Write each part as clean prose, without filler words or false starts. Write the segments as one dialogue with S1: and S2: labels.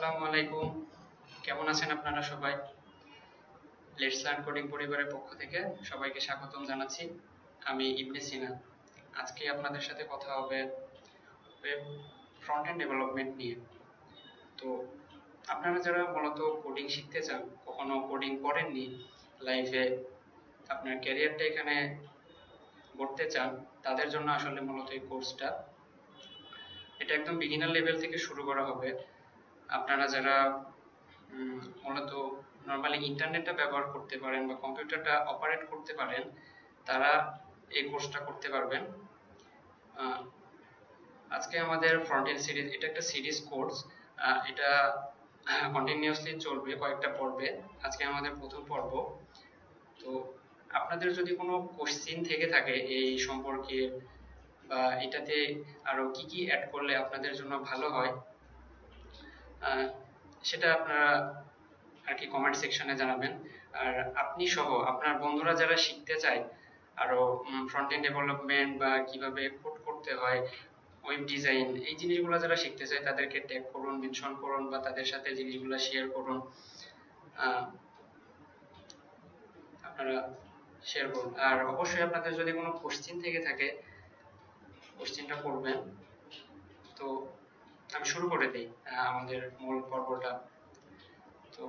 S1: আসসালামু আলাইকুম। কেমন আছেন আপনারা সবাই? লেটস লার্ন কোডিং পরিবারের পক্ষ থেকে সবাইকে স্বাগতম জানাচ্ছি। আমি ইবনে সিনা। আজকে আপনাদের সাথে কথা হবে ওয়েব ফ্রন্ট এন্ড ডেভেলপমেন্ট নিয়ে। তো আপনারা যারা মূলত কোডিং শিখতে চান, কখনো কোডিং করেননি, লাইফে আপনার ক্যারিয়ারটা এখানে গড়তে চান, তাদের জন্য আসলে মূলত এই কোর্সটা। এটা একদম বিগিনার লেভেল থেকে শুরু করা হবে। আপনারা যারা মূলত নর্মালি ইন্টারনেটটা ব্যবহার করতে পারেন বা কম্পিউটারটা অপারেট করতে পারেন, তারা এই কোর্সটা করতে পারবেন। আজকে আমাদের ফ্রন্ট এন্ড সিরিজ, এটা একটা সিরিজ কোর্স। এটা কন্টিনিউয়াসলি চলবে কয়েকটা পর্বে। আজকে আমাদের প্রথম পর্ব। তো আপনাদের যদি কোনো কোশ্চেন থেকে থাকে এই সম্পর্কে বা এটাতে আরো কি কি অ্যাড করলে আপনাদের জন্য ভালো হয়, সেটা আপনারা আর কি কমেন্ট সেকশনে জানাবেন। আর আপনি সহ আপনার বন্ধুরা যারা শিখতে চায় আরো ফ্রন্ট এন্ড ডেভেলপমেন্ট বা কিভাবে কোড করতে হয়, ওয়েব ডিজাইন, এই জিনিসগুলো যারা শিখতে চায় তাদেরকে ট্যাগ করুন, মেনশন করুন বা তাদের সাথে জিনিসগুলো শেয়ার করুন। আপনারা শেয়ার করুন। আর অবশ্যই আপনাদের যদি কোনো কোশ্চেন থেকে থাকে, কোশ্চেনটা করবেন। তো আমি শুরু করে দিই আমাদের মূল পর্বটা। তো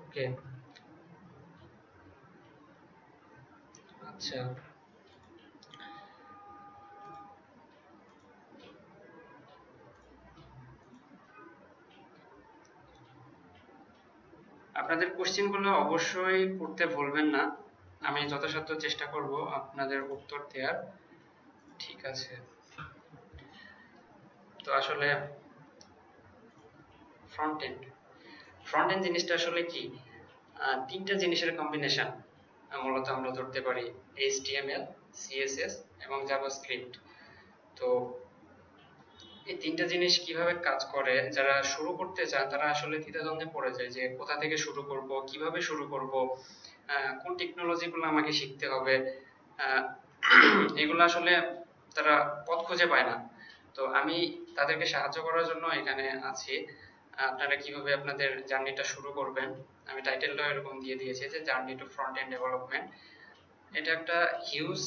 S1: ওকে, আচ্ছা, আপনাদের কোশ্চেনগুলো অবশ্যই করতে ভুলবেন না। আমি যথাসাধ্য চেষ্টা করব আপনাদের উত্তর দেওয়ার। ঠিক আছে। তো আসলে ফ্রন্ট এন্ড ফ্রন্ট এন্ড জিনিসটা আসলে কি? তিনটা জিনিসের কম্বিনেশন মূলত আমরা ধরতে পারি: HTML, CSS এবং জাভাস্ক্রিপ্ট। তো এই তিনটা জিনিস কিভাবে কাজ করে, যারা শুরু করতে চান তারা আসলে দ্বিধাদ্বন্দ্বে পড়ে যায় যে কোথা থেকে শুরু করব, কিভাবে শুরু করব, কোন টেকনোলজিগুলো আমাকে শিখতে হবে। আহ, এগুলো আসলে তারা পথ খুঁজে পায় না। তো আমি তাদেরকে সাহায্য করার জন্য এখানে আছি। আপনারা কিভাবে আপনাদের জার্নিটা শুরু করবেন, আমি টাইটেলটাও এরকম দিয়ে দিয়েছি যে journey to front end development. এটা একটা হিউজ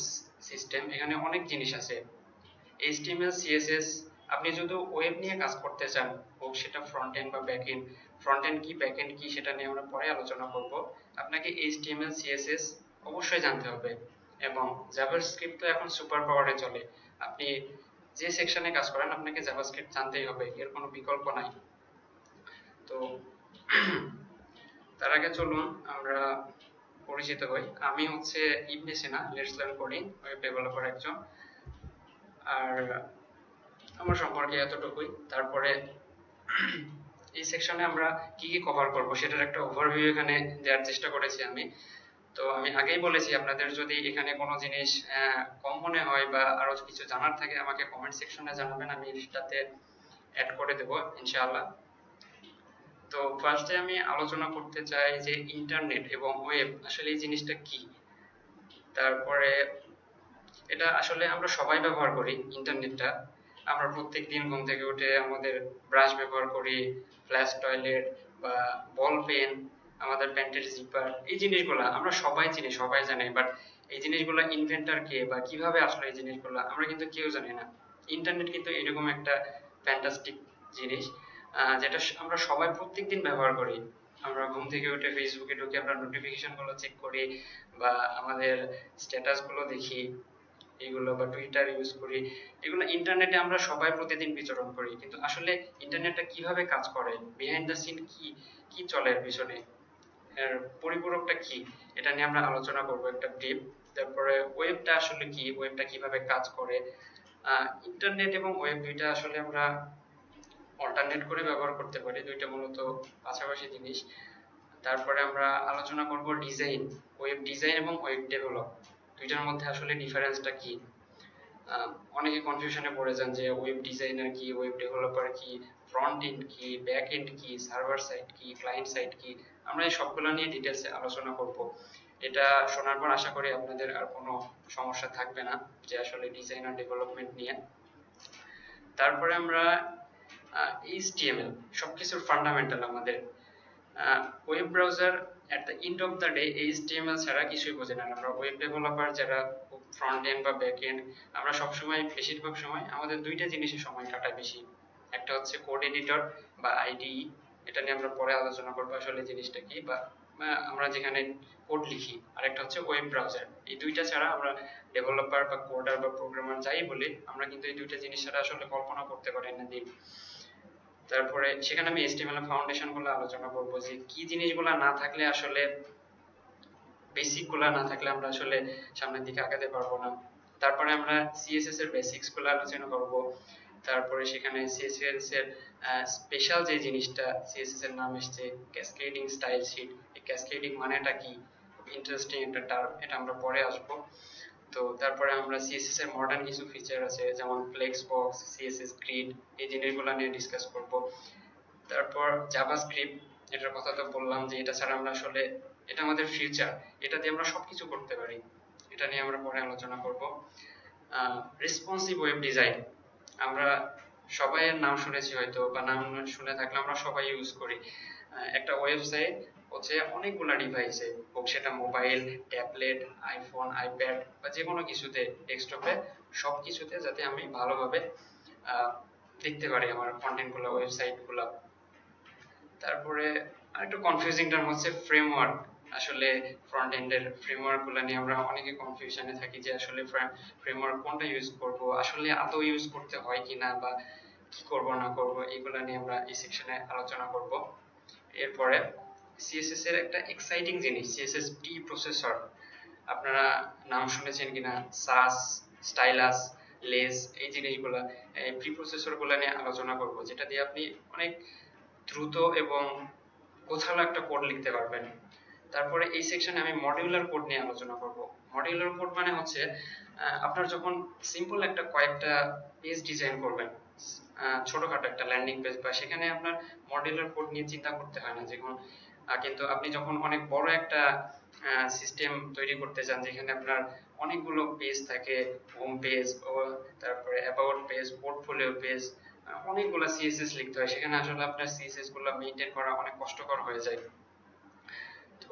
S1: সিস্টেম, এখানে অনেক জিনিস আছে। HTML, CSS, আপনি যদি ওয়েব নিয়ে কাজ করতে চান, হোক সেটা ফ্রন্ট এন্ড বা ব্যাক এন্ড, ফ্রন্ট এন্ড কি ব্যাক এন্ড কি সেটা নিয়ে আমরা পরে আলোচনা করব। আপনাকে HTML, CSS অবশ্যই জানতে হবে, এবং জাভাস্ক্রিপ্ট তো এখন সুপার পাওয়ারে চলে। আপনি যে সেকশনে কাজ করেন আপনাকে জাভাস্ক্রিপ্ট জানতেই হবে, এর কোনো বিকল্প নাই। তো তার আগে চলুন আমরা পরিচিত হই। আমি হচ্ছে Ibne Sina, let's learn coding web developer একজন। আর আমার সম্পর্কে এতটুকুই। তারপরে এই সেকশনে আমরা কি কি কভার করব সেটার একটা ওভারভিউ এখানে দেওয়ার চেষ্টা করেছি আমি। তো আমি আগেই বলেছি, আপনাদের যদি এখানে কোনো জিনিস কম মনে হয় বা আরো কিছু জানার থাকে আমাকে কমেন্ট সেকশনে জানাবেন, আমি সেটাতে অ্যাড করে দেব ইনশাআল্লাহ। তো ফার্স্টে আমি আলোচনা করতে চাই যে ইন্টারনেট এবং ওয়েব আসলে এই জিনিসটা কি। তারপরে এটা আসলে আমরা সবাই ব্যবহার করি ইন্টারনেটটা। আমরা প্রত্যেকদিন ঘুম থেকে উঠে আমাদের ব্রাশ ব্যবহার করি, ফ্ল্যাশ টয়লেট বা বল পেন, আমাদের প্যান্টের জিপার, এই জিনিসগুলা আমরা সবাই চিনি, সবাই জানি। বাট এই জিনিসগুলা ইনভেন্টর কে বা কিভাবে আসলে এই জিনিসগুলা আমরা কিন্তু কেউ জানি না। ইন্টারনেট কিন্তু এরকম একটা ফ্যান্টাস্টিক জিনিস, যেটা আমরা সবাই প্রত্যেকদিন ব্যবহার করি। আমরা ঘুম থেকে উঠে ফেসবুকে ঢুকে আমরা নোটিফিকেশন গুলো চেক করি বা আমাদের স্ট্যাটাস গুলো দেখি, এগুলো বা টুইটার ইউজ করি। এগুলো ইন্টারনেটে আমরা সবাই প্রতিদিন বিচরণ করি, কিন্তু আসলে ইন্টারনেটটা কিভাবে কাজ করে, বিহাইন্ড দ্য সিন কি কি চলে এর পিছনে, এর পরিপূরকটা কি, এটা নিয়ে আমরা আলোচনা করব একটা ব্রিফ। তারপরে ওয়েবটা আসলে কি, ওয়েবটা কিভাবে কাজ করে। ইন্টারনেট এবং ওয়েব দুইটা আসলে আমরা অল্টারনেট করে ব্যবহার করতে পারি, দুইটা মূলত পাশাপাশি জিনিস। তারপরে আমরা আলোচনা করব ডিজাইন, ওয়েব ডিজাইন এবং ওয়েব ডেভেলপ, দুইটার মধ্যে আসলে ডিফারেন্সটা কি। অনেকে কনফিউশনে পড়ে যান যে ওয়েব ডিজাইনার কি, ওয়েব ডেভেলপার কি, ফ্রন্ট এন্ড কি, ব্যাক এন্ড কি, সার্ভার সাইড কি, ক্লায়েন্ট সাইড কি। আমরা এই সবগুলো নিয়ে ডিটেলসে আলোচনা করব। এটা শোনার পর আশা করি আপনাদের আর কোনো সমস্যা থাকবে না যে আসলে ডিজাইন আর ডেভেলপমেন্ট নিয়ে। তারপরে আমরা HTML, সবকিছুর ফান্ডামেন্টাল আমাদের web browser at the end of the day HTML ছাড়া কিছুই বোঝে না। আমরা ওয়েব ডেভেলপার যারা ফ্রন্ট এন্ড বা ব্যাক এন্ড, আমরা সবসময় বেশিরভাগ সময় আমাদের দুইটা জিনিসে সময় কাটাই বেশি। একটা হচ্ছে কোড এডিটর বা IDE, এটা নিয়ে আমরা পরে আলোচনা করবো আসলে জিনিসটা কি, বা আমরা যেখানে কোড লিখি। আর একটা হচ্ছে ওয়েব ব্রাউজার। এই দুইটা ছাড়া আমরা ডেভেলপার বা কোডার বা প্রোগ্রামার যাই বলি, আমরা কিন্তু এই দুইটা জিনিস ছাড়া আসলে কল্পনা করতে পারি না দিন। তারপরে সেখানে আমি HTML এর ফাউন্ডেশন গুলো আলোচনা করব, যে কি জিনিসগুলো না থাকলে আসলে, বেসিক গুলা না থাকলে আমরা আসলে সামনের দিকে আগাতে পারবো না। তারপরে আমরা CSS এর বেসিক্স গুলো আলোচনা করব। তারপরে সেখানে CSS এর স্পেশাল যে জিনিসটা, CSS এর নাম এসেছে ক্যাসকেডিং স্টাইল শীট। এই ক্যাসকেডিং মানেটা কি, ইন্টারেস্টিং একটা টার্ম, এটা আমরা পরে আসবো। তো তারপরে আমরা CSS এর মডার্ন কিছু ফিচার আছে যেমন ফ্লেক্সবক্স, CSS গ্রিড, এই জিনিসগুলো নিয়ে ডিসকাস করব। তারপর জাভাস্ক্রিপ্ট, এটার কথা তো বললাম যে এটা ছাড়া আমরা আসলে, এটা আমাদের ফিউচার, এটা দিয়ে আমরা সবকিছু করতে পারি, এটা নিয়ে আমরা পরে আলোচনা করব। রেসপন্সিভ ওয়েব ডিজাইন, আমরা সবাই এর নাম শুনেছি হয়তো, বা নাম শুনে থাকলে আমরা সবাই ইউজ করি। একটা ওয়েবসাইট হচ্ছে অনেকগুলা ডিভাইসে, হোক সেটা মোবাইল, ট্যাবলেট, আইফোন, আইপ্যাড বা যে কোনো কিছুতে, ডেস্কটপে, সব কিছুতে যাতে আমি ভালোভাবে দেখতে পারি আমার কন্টেন্ট গুলো, ওয়েবসাইট গুলো। তারপরে আরেকটু কনফিউজিং টার্ম হচ্ছে ফ্রেমওয়ার্ক। আসলে ফ্রন্ট এন্ডের ফ্রেমওয়ার্ক গুলো নিয়ে আমরা অনেকে কনফিউশনে থাকি যে আসলে ফ্রেমওয়ার্ক কোনটা ইউজ করব, আসলে আদৌ ইউজ করতে হয় কিনা, বা কি করব না করব, এগুলো নিয়ে আমরা এই সেকশনে আলোচনা করব। এরপরে CSS এর একটা এক্সাইটিং জিনিস, CSS প্রি প্রসেসর, আপনারা নাম শুনেছেন কিনা, সাস, স্টাইলাস, লেস, এই জিনিসগুলা, প্রি প্রসেসর গুলা নিয়ে আলোচনা করব, যেটা দিয়ে আপনি অনেক দ্রুত এবং গোছালো একটা কোড লিখতে পারবেন। তারপরে এই সেকশনে আমি মডিউলার কোড নিয়ে আলোচনা করব। মডিউলার কোড মানে হচ্ছে আপনার যখন সিম্পল একটা কয়েকটা পেজ ডিজাইন করবেন, ছোটখাটো একটা ল্যান্ডিং পেজ, বা সেখানে আপনার মডিউলার কোড নিয়ে চিন্তা করতে হয় না যেমন, কিন্তু আপনি যখন অনেক বড় একটা সিস্টেম তৈরি করতে চান, যেখানে আপনার অনেকগুলো পেজ থাকে, হোম পেজ, ও তারপরে অ্যাবাউট পেজ, পোর্টফোলিও পেজ, অনেকগুলো CSS লিখতে হয়, সেখানে আসলে আপনার CSS গুলো মেইনটেইন করা অনেক কষ্টকর হয়ে যায়। তো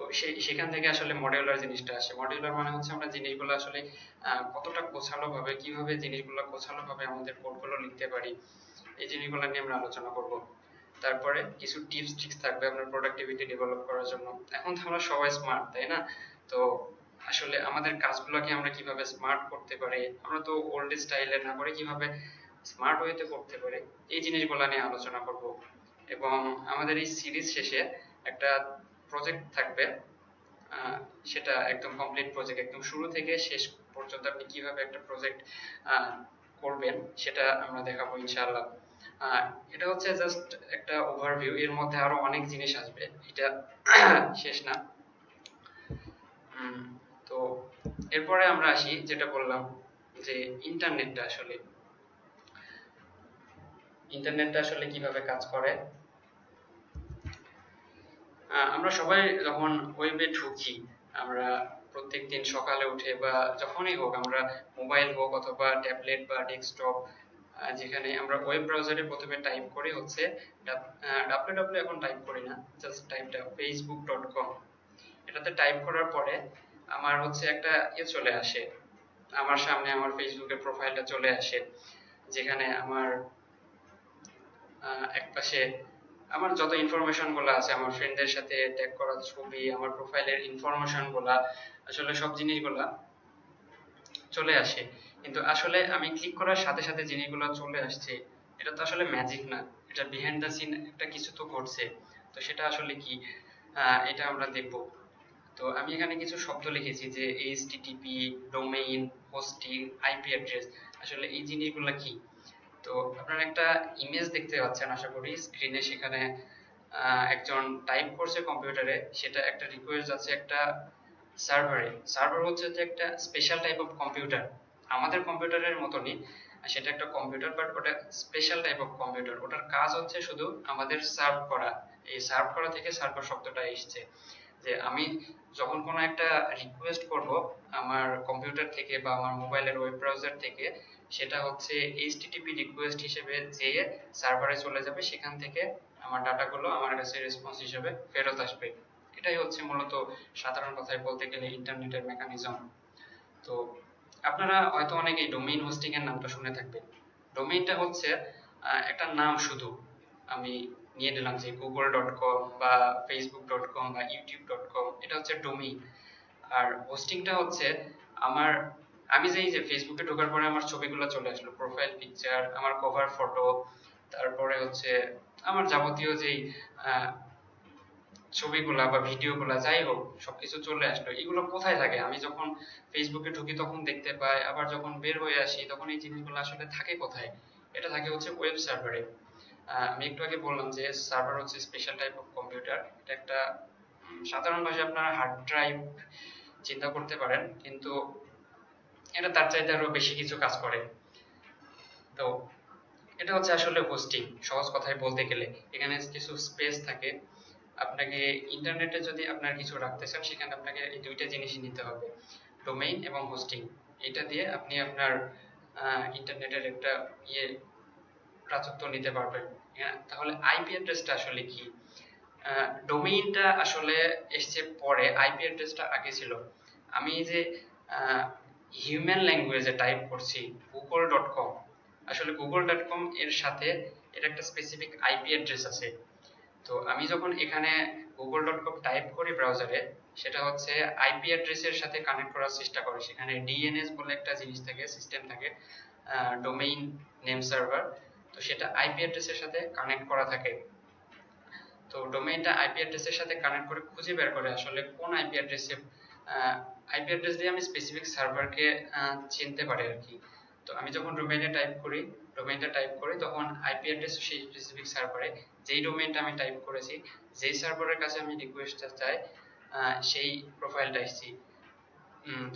S1: সেখান থেকে আসলে মডিউলার জিনিসটা আসে। মডিউলার মানে হচ্ছে আমরা জিনিসগুলো আসলে কতটা গোছালো ভাবে, কিভাবে জিনিসগুলো গোছালো ভাবে আমাদের কোডগুলো লিখতে পারি, এই জিনিসগুলো নিয়ে আমরা আলোচনা করব। তারপরে কিছু টিপস ট্রিক্স থাকবে আপনার প্রোডাক্টিভিটি ডেভেলপ করার জন্য। এখন তো আমরা সবাই স্মার্ট, তাই না? তো আসলে আমাদের কাজগুলোকে আমরা কিভাবে স্মার্ট করতে পারি, আমরা তো ওল্ড স্টাইলে না করে কিভাবে স্মার্ট ওয়েতে করতে পারি, এই জিনিসগুলো নিয়ে আলোচনা করব। এবং আমাদের এই সিরিজ শেষে একটা প্রজেক্ট থাকবে, সেটা একদম কমপ্লিট প্রজেক্ট, একদম শুরু থেকে শেষ পর্যন্ত আপনি কিভাবে একটা প্রজেক্ট করবেন সেটা আমরা দেখাবো ইনশাআল্লাহ। এটা হচ্ছে জাস্ট একটা ওভারভিউ, এর মধ্যে আরো অনেক জিনিস আসবে, এটা শেষ না। তো এরপরে আমরা আসি, যেটা বললাম যে ইন্টারনেটটা আসলে কিভাবে কাজ করে। আমরা সবাই যখন ওয়েবে ঢুকি, আমরা প্রত্যেকদিন সকালে উঠে বা যখনই হোক, আমরা মোবাইল হোক অথবা ট্যাবলেট বা ডেস্কটপ, যেখানে আমরা ওয়েব ব্রাউজারে প্রথমে টাইপ করি হচ্ছে www, এখন টাইপ করি না, জাস্ট টাইপটা facebook.com। এটাতে টাইপ করার পরে আমার হচ্ছে একটা চলে আসে, আমার সামনে আমার ফেসবুকের প্রোফাইলটা চলে আসে, যেখানে আমার একপাশে আমার যত ইনফরমেশন গুলো আছে, আমার ফ্রেন্ডদের সাথে ট্যাগ করা ছবি, আমার প্রোফাইলের ইনফরমেশন গুলা, আসলে সব জিনিসগুলা চলে আসে। কিন্তু আসলে আমি ক্লিক করার সাথে সাথে জিনিসগুলো চলে আসছে, এটা তো আসলে ম্যাজিক না, এটা বিহাইন্ড দ্য সিন একটা কিছু তো ঘটছে। তো সেটা আসলে কি, এটা আমরা দেখব। তো আমি এখানে কিছু শব্দ লিখেছি, যে HTTP, domain, hosting, IP address, আসলে এই জিনিসগুলো কি। তো আপনারা একটা ইমেজ দেখতে পাচ্ছেন আশা করি স্ক্রিনে, সেখানে একজন টাইপ করছে কম্পিউটারে, সেটা একটা রিকোয়েস্ট আছে একটা সার্ভারে। সার্ভার হচ্ছে যে একটা স্পেশাল টাইপ অফ কম্পিউটার, আমাদের কম্পিউটারের মতনই, সেটা একটা কম্পিউটার, বাট ওটা স্পেশাল টাইপ অফ কম্পিউটার। ওটার কাজ হচ্ছে শুধু আমাদের সার্ভ করা, এই সার্ভ করা থেকে সার্ভার শব্দটা এসেছে, যে আমি যখন কোনো একটা রিকোয়েস্ট করব আমার কম্পিউটার থেকে বা আমার মোবাইলের ওয়েব ব্রাউজার থেকে, সেটা হচ্ছে HTTP রিকোয়েস্ট হিসেবে যেয়ে সার্ভারে চলে যাবে, সেখান থেকে আমার ডাটাগুলো আমার কাছে রেসপন্স হিসেবে ফেরত আসবে। এটাই হচ্ছে মূলত সাধারণ কথায় বলতে গেলে ইন্টারনেটের মেকানিজম। তো আপনারা হয়তো অনেকেই ডোমেইন হোস্টিং এর নামটা শুনে থাকবেন। ডোমেইনটা হচ্ছে একটা নাম শুধু আমি নিয়ে নিলাম, যে google.com বা facebook.com বা youtube.com, এটা হচ্ছে ডোমেইন। আর হোস্টিংটা হচ্ছে আমার, আমি যে এই যে ফেসবুকে ঢোকার পরে আমার ছবিগুলো চলে আসলো, প্রোফাইল পিকচার, আমার কভার ফটো, তারপরে হচ্ছে আমার যাবতীয় যেই ছবিগুলা বা ভিডিওগুলা যাই হোক সবকিছু চলে আসলো। এগুলো কোথায় থাকে? আমি যখন ফেসবুকে ঢুকি তখন দেখতে পাই, আবার যখন বের হয়ে আসি তখন এই জিনিসগুলো আসলে থাকে কোথায়? এটা থাকে হচ্ছে ওয়েব সার্ভারে। আমি একটু আগে বললাম যে সার্ভার হচ্ছে স্পেশাল টাইপ অফ কম্পিউটার। এটা একটা সাধারণ ভাষায় আপনারা হার্ড ড্রাইভ চিন্তা করতে পারেন, কিন্তু এটা তার চাইতে আরো বেশি কিছু কাজ করে। তো এটা হচ্ছে আসলে হোস্টিং, সহজ কথায় বলতে গেলে। এখানে কিছু স্পেস থাকে। আপনাকে ইন্টারনেটে যদি আপনার কিছু রাখতে চান, সেখানে আপনাকে এই দুইটা জিনিসই নিতে হবে, ডোমেইন এবং হোস্টিং। এটা দিয়ে আপনি আপনার ইন্টারনেটের একটা ইয়ে রাজত্ব নিতে পারবেন। হ্যাঁ, তাহলে আইপি অ্যাড্রেসটা আসলে কি? ডোমেইনটা আসলে এসছে পরে, আইপি অ্যাড্রেসটা আগে ছিল। আমি যে হিউম্যান ল্যাঙ্গুয়েজে টাইপ করছি google.com, আসলে google.com এর সাথে এর একটা স্পেসিফিক আইপি অ্যাড্রেস আছে। তো আমি যখন এখানে google.com টাইপ করি ব্রাউজারে, সেটা হচ্ছে আইপি অ্যাড্রেসের সাথে কানেক্ট করার চেষ্টা করে। সেখানে ডিএনএস বলে একটা জিনিস থাকে, সিস্টেম থাকে, ডোমেইন নেম সার্ভার। তো সেটা আইপি অ্যাড্রেসের সাথে কানেক্ট করা থাকে। তো ডোমেইনটা আইপি অ্যাড্রেসের সাথে কানেক্ট করে খুঁজে বের করে আসলে কোন আইপি অ্যাড্রেসে, আইপি অ্যাড্রেস দিয়ে আমি স্পেসিফিক সার্ভারকে চিনতে পারি আর কি। তো আমি যখন ডোমেইনটা টাইপ করি তখন আইপি অ্যাড্রেস সেই স্পেসিফিক সার্ভারে, যেই ডোমেইনটা আমি টাইপ করেছি, যেই সার্ভারের কাছে আমি রিকোয়েস্টটা চাই, সেই প্রোফাইলটা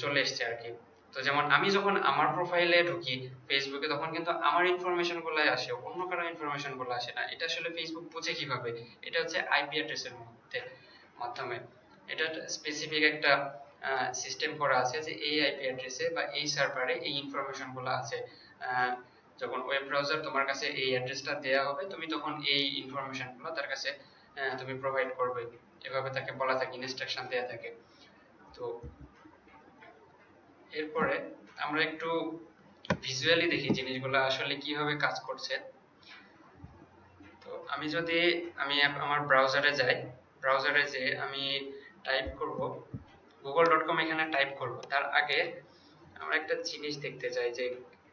S1: চলে এসছে আর কি। তো যেমন আমি যখন আমার প্রোফাইলে ঢুকি ফেসবুকে, তখন কিন্তু আমার ইনফরমেশন গুলাই আসে, অন্য কারো ইনফরমেশন গুলো আসে না। এটা আসলে ফেসবুক বুঝে কিভাবে? এটা হচ্ছে আইপি অ্যাড্রেসের মাধ্যমে। এটা স্পেসিফিক একটা সিস্টেম করা আছে যে এই আইপি অ্যাড্রেসে বা এই সার্ভারে এই ইনফরমেশন গুলো আছে। যখন ওয়েব ব্রাউজার তোমার কাছে এই অ্যাড্রেসটা দেয়া হবে, তুমি তখন এই ইনফরমেশন গুলো তার কাছে তুমি প্রোভাইড করবে। এভাবে তাকে বলা থাকে, ইনস্ট্রাকশন দেয়া থাকে। তো এরপরে আমরা একটু ভিজুয়ালি দেখি জিনিসগুলো আসলে কিভাবে কাজ করছে। তো আমি আমার ব্রাউজারে যাই, ব্রাউজারে যে আমি টাইপ করব google.com, এখানে টাইপ করব, তার আগে আমরা একটা জিনিস দেখতে চাই যে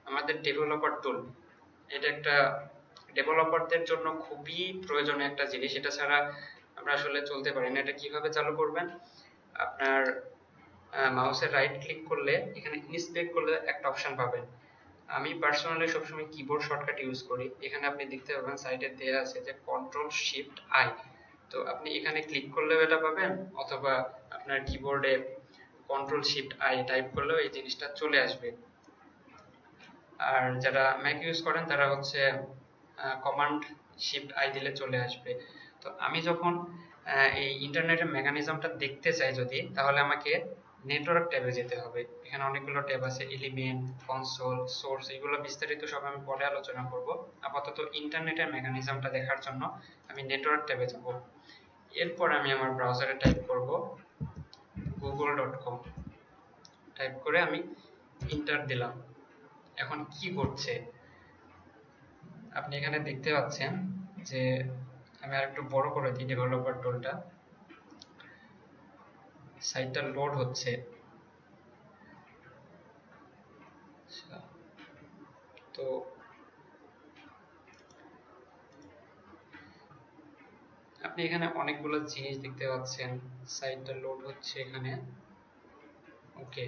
S1: আমাদের ডেভেলপার টুল, এটা একটা ডেভেলপারদের জন্য খুবই প্রয়োজনীয় একটা জিনিস। এটা ছাড়া আমরা আসলে চলতে পারি না। এটা কিভাবে চালু করবেন? আপনার মাউসের রাইট ক্লিক করলে এখানে ইনস্পেক্ট করলে একটা অপশন পাবেন। আমি পার্সোনালি সবসময় কিবোর্ড শর্টকাট ইউজ করি। এখানে আপনি দেখতে পাবেন সাইডে দেয়া আছে যে কন্ট্রোল শিফট আই। তো আপনি এখানে ক্লিক করলেও এটা পাবেন, অথবা আপনার কিবোর্ডে কন্ট্রোল শিফট আই টাইপ করলেও এই জিনিসটা চলে আসবে। আর যারা ম্যাক ইউজ করেন তারা হচ্ছে কমান্ড শিফট আই দিলে চলে আসবে। তো আমি যখন এই ইন্টারনেটের মেকানিজমটা দেখতে চাই যদি, তাহলে আমাকে নেটওয়ার্ক ট্যাবে যেতে হবে। এখানে অনেকগুলো ট্যাব আছে, এলিমেন্ট, কনসোল, সোর্স, এগুলো বিস্তারিত সব আমি পরে আলোচনা করব। আপাতত ইন্টারনেটের মেকানিজমটা দেখার জন্য আমি নেটওয়ার্ক ট্যাবে যাব। এরপর আমি আমার ব্রাউজারে টাইপ করব google.com, টাইপ করে আমি ইন্টার দিলাম। এখন কি ঘটছে আপনি এখানে দেখতে পাচ্ছেন যে আমি আরেকটু বড় করে দিই ডেভেলপার টুলটা, সাইটটা লোড হচ্ছে। তো আপনি এখানে অনেকগুলো জিনিস দেখতে পাচ্ছেন, সাইটটা লোড হচ্ছে এখানে। ওকে,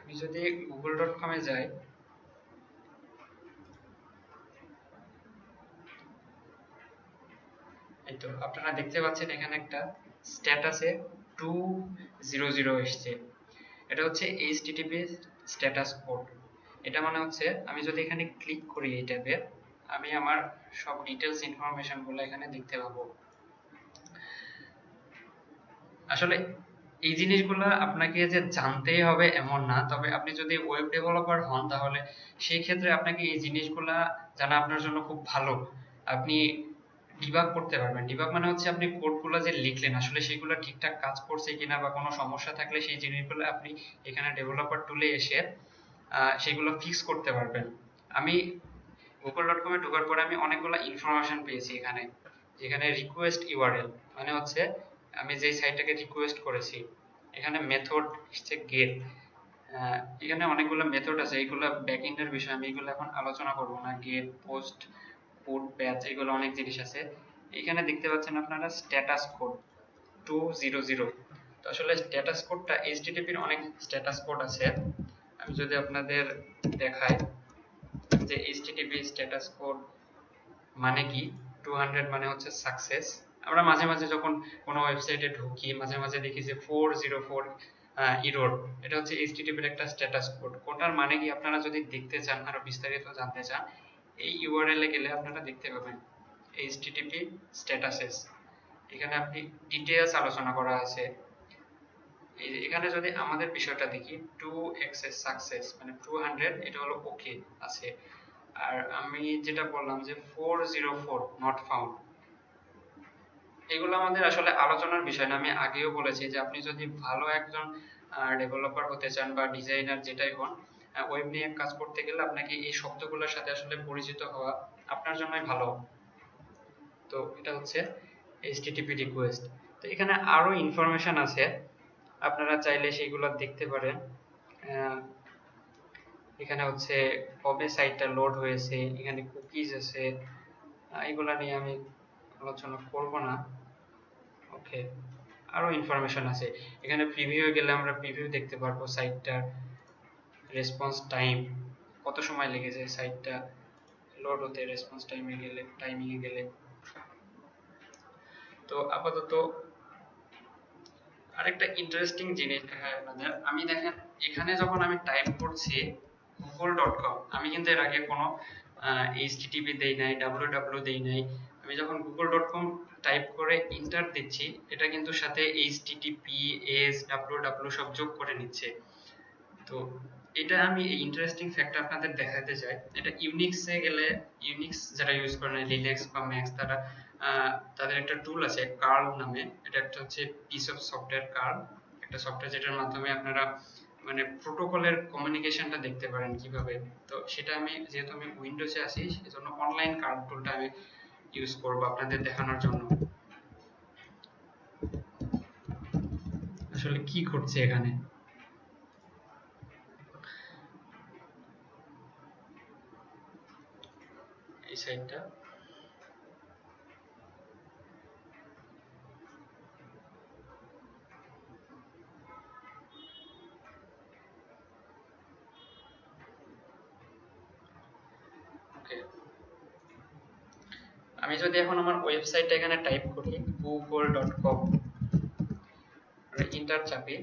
S1: আমি যদি google.com এ যাই, তো আপনারা দেখতে পাচ্ছেন এখানে একটা স্ট্যাটাসে 200 এসছে। এটা হচ্ছে HTTP স্ট্যাটাস কোড। এটা মানে হচ্ছে আমি যদি এখানে ক্লিক করি এই ট্যাবে, আমি আমার সব ডিটেলস ইনফরমেশন গুলো এখানে দেখতে পাবো। আসলে এই জিনিসগুলো আপনাকে যে জানতেই হবে এমন না, তবে আপনি যদি ওয়েব ডেভেলপার হন তাহলে সেই ক্ষেত্রে আপনাকে এই জিনিসগুলা জানা আপনার জন্য খুব ভালো। আপনি ডিবাগ করতে পারবেন। ডিবাগ মানে হচ্ছে আপনি কোডগুলো যে লিখলেন আসলে সেগুলো ঠিকঠাক কাজ করছে কিনা, বা কোনো সমস্যা থাকলে সেই জিনিসগুলো আপনি এখানে ডেভেলপার টুলে এসে সেগুলো ফিক্স করতে পারবেন। আমি google.com এ ঢোকার পরে আমি অনেকগুলো ইনফরমেশন পেয়েছি এখানে, যেখানে রিকোয়েস্ট ইউআরএল মানে হচ্ছে আমি যেই সাইটটাকে রিকোয়েস্ট করেছি। এখানে মেথড হচ্ছে গেট। এখানে অনেকগুলো মেথড আছে, এইগুলো ব্যাকএন্ডের বিষয়, আমি এগুলো এখন আলোচনা করব না। গেট, পোস্ট, পুট, ব্যাচ, এগুলো অনেক জিনিস আছে। এখানে দেখতে পাচ্ছেন আপনারা স্ট্যাটাস কোড 200। তো আসলে স্ট্যাটাস কোডটা HTTP এর অনেক স্ট্যাটাস কোড আছে। আমি যদি আপনাদের দেখাই যে HTTP স্ট্যাটাস কোড মানে কি, 200 মানে হচ্ছে সাকসেস। আমরা মাঝে মাঝে যখন কোনো ওয়েবসাইটে ঢুকি মাঝে মাঝে দেখি যে 404 এরর। এটা হচ্ছে HTTP এর একটা স্ট্যাটাস কোড। কোডটার মানে কি আপনারা যদি দেখতে চান, আরো বিস্তারিত জানতে চান, এই ইউআরএল এ গেলে আপনারা দেখতে পাবেন HTTP স্ট্যাটাসেস। এখানে আপনি ডিটেইলস আলোচনা করা আছে। এখানে যদি আমাদের বিষয়টা দেখি, 2 সাকসেস মানে 200, এটা হলো ওকে আছে। আর আমি যেটা বললাম যে 404 নট ফাউন্ড, এগুলো আমাদের আসলে আলোচনার বিষয় না। আমি আগেও বলেছি যে আপনি যদি ভালো একজন ডেভেলপার হতে চান বা ডিজাইনার যেটাই হন, ওয়েব নিয়ে কাজ করতে গেলে আপনাকে এই শব্দগুলোর সাথে আসলে পরিচিত হওয়া আপনার জন্যই ভালো। তো এটা হচ্ছে HTTP রিকোয়েস্ট। তো এখানে আরো ইনফরমেশন আছে, আপনারা চাইলে সেগুলো দেখতে পারেন। এখানে হচ্ছে কবে সাইটটা লোড হয়েছে, এখানে কুকিজ আছে, এগুলা নিয়ে আমি আলোচনা করব না। ওকে, আরো ইনফরমেশন আছে। এখানে প্রিভিউ গেলে আমরা প্রিভিউ দেখতে পারবো, সাইটটার রেসপন্স টাইম, কত সময় লেগেছে সাইটটা লোড হতে, রেসপন্স টাইমিংয়ে গেলে। তো আপাতত আরেকটা ইন্টারেস্টিং জিনিস দেখায় আপনাদের। আমি দেখেন এখানে যখন আমি টাইপ করছি google.com, আমি কিন্তু এর আগে কোনো HTTP দেই নাই, www দেই নাই। আমি যখন google.com টাইপ করে ইন্টার দিচ্ছি, এটা কিন্তু সাথে HTTPS www সব যোগ করে নিচ্ছে। তো এটা আমি ইন্টারেস্টিং ফ্যাক্ট আপনাদের দেখাতে চাই। এটা ইউনিক্সে গেলে, ইউনিক্স যারা ইউজ করেন লিনাক্স বা ম্যাক্স, তারা তাদের একটা টুল আছে কার্ল নামে। এটা একটা হচ্ছে পিস অফ সফটওয়্যার। কার্ল একটা সফটওয়্যার যেটার মাধ্যমে আপনারা মানে প্রোটোকলের কমিউনিকেশনটা দেখতে পারেন কিভাবে। তো সেটা আমি যেহেতু আমি উইন্ডোজে আছি সেজন্য অনলাইন কার্ল টুলটা আমি ইউজ করব আপনাদের দেখানোর জন্য আসলে কি ঘটছে এখানে। এই সাইটটা ওকে। আমি যদি এখন আমার ওয়েবসাইটটা এখানে টাইপ করি google.com, ইন্টার চাপি,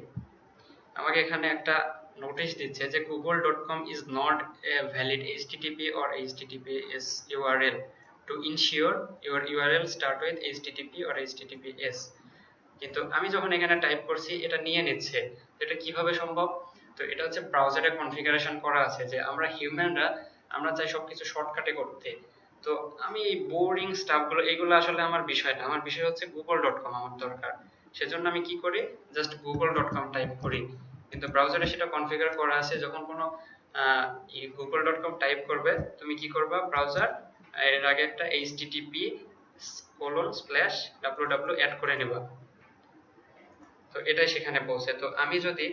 S1: আমাকে এখানে একটা নোটিশ দিচ্ছে যে google.com is not a valid HTTP or HTTPS URL to ensure your URL start with HTTP or HTTPS। কিন্তু আমি যখন এখানে টাইপ করছি এটা নিয়ে নিচ্ছে। এটা কিভাবে সম্ভব? তো এটা হচ্ছে ব্রাউজারে কনফিগারেশন করা আছে যে আমরা হিউম্যানরা আমরা চাই সবকিছু শর্টকাটে করতে। তো আমি এই বোরিং স্টাফগুলো এগুলো আসলে আমার বিষয় না, আমার বিষয় হচ্ছে google.com আমার দরকার। সেজন্য আমি কি করি, জাস্ট google.com টাইপ করি। কিন্তু ব্রাউজারে সেটা কনফিগার করা আছে, যখন কোনো google.com টাইপ করবে তুমি কি করবা, ব্রাউজার এর আগে একটা http:/www অ্যাড করে নেবা। তো এটাই সেখানে পৌঁছে। তো আমি যদি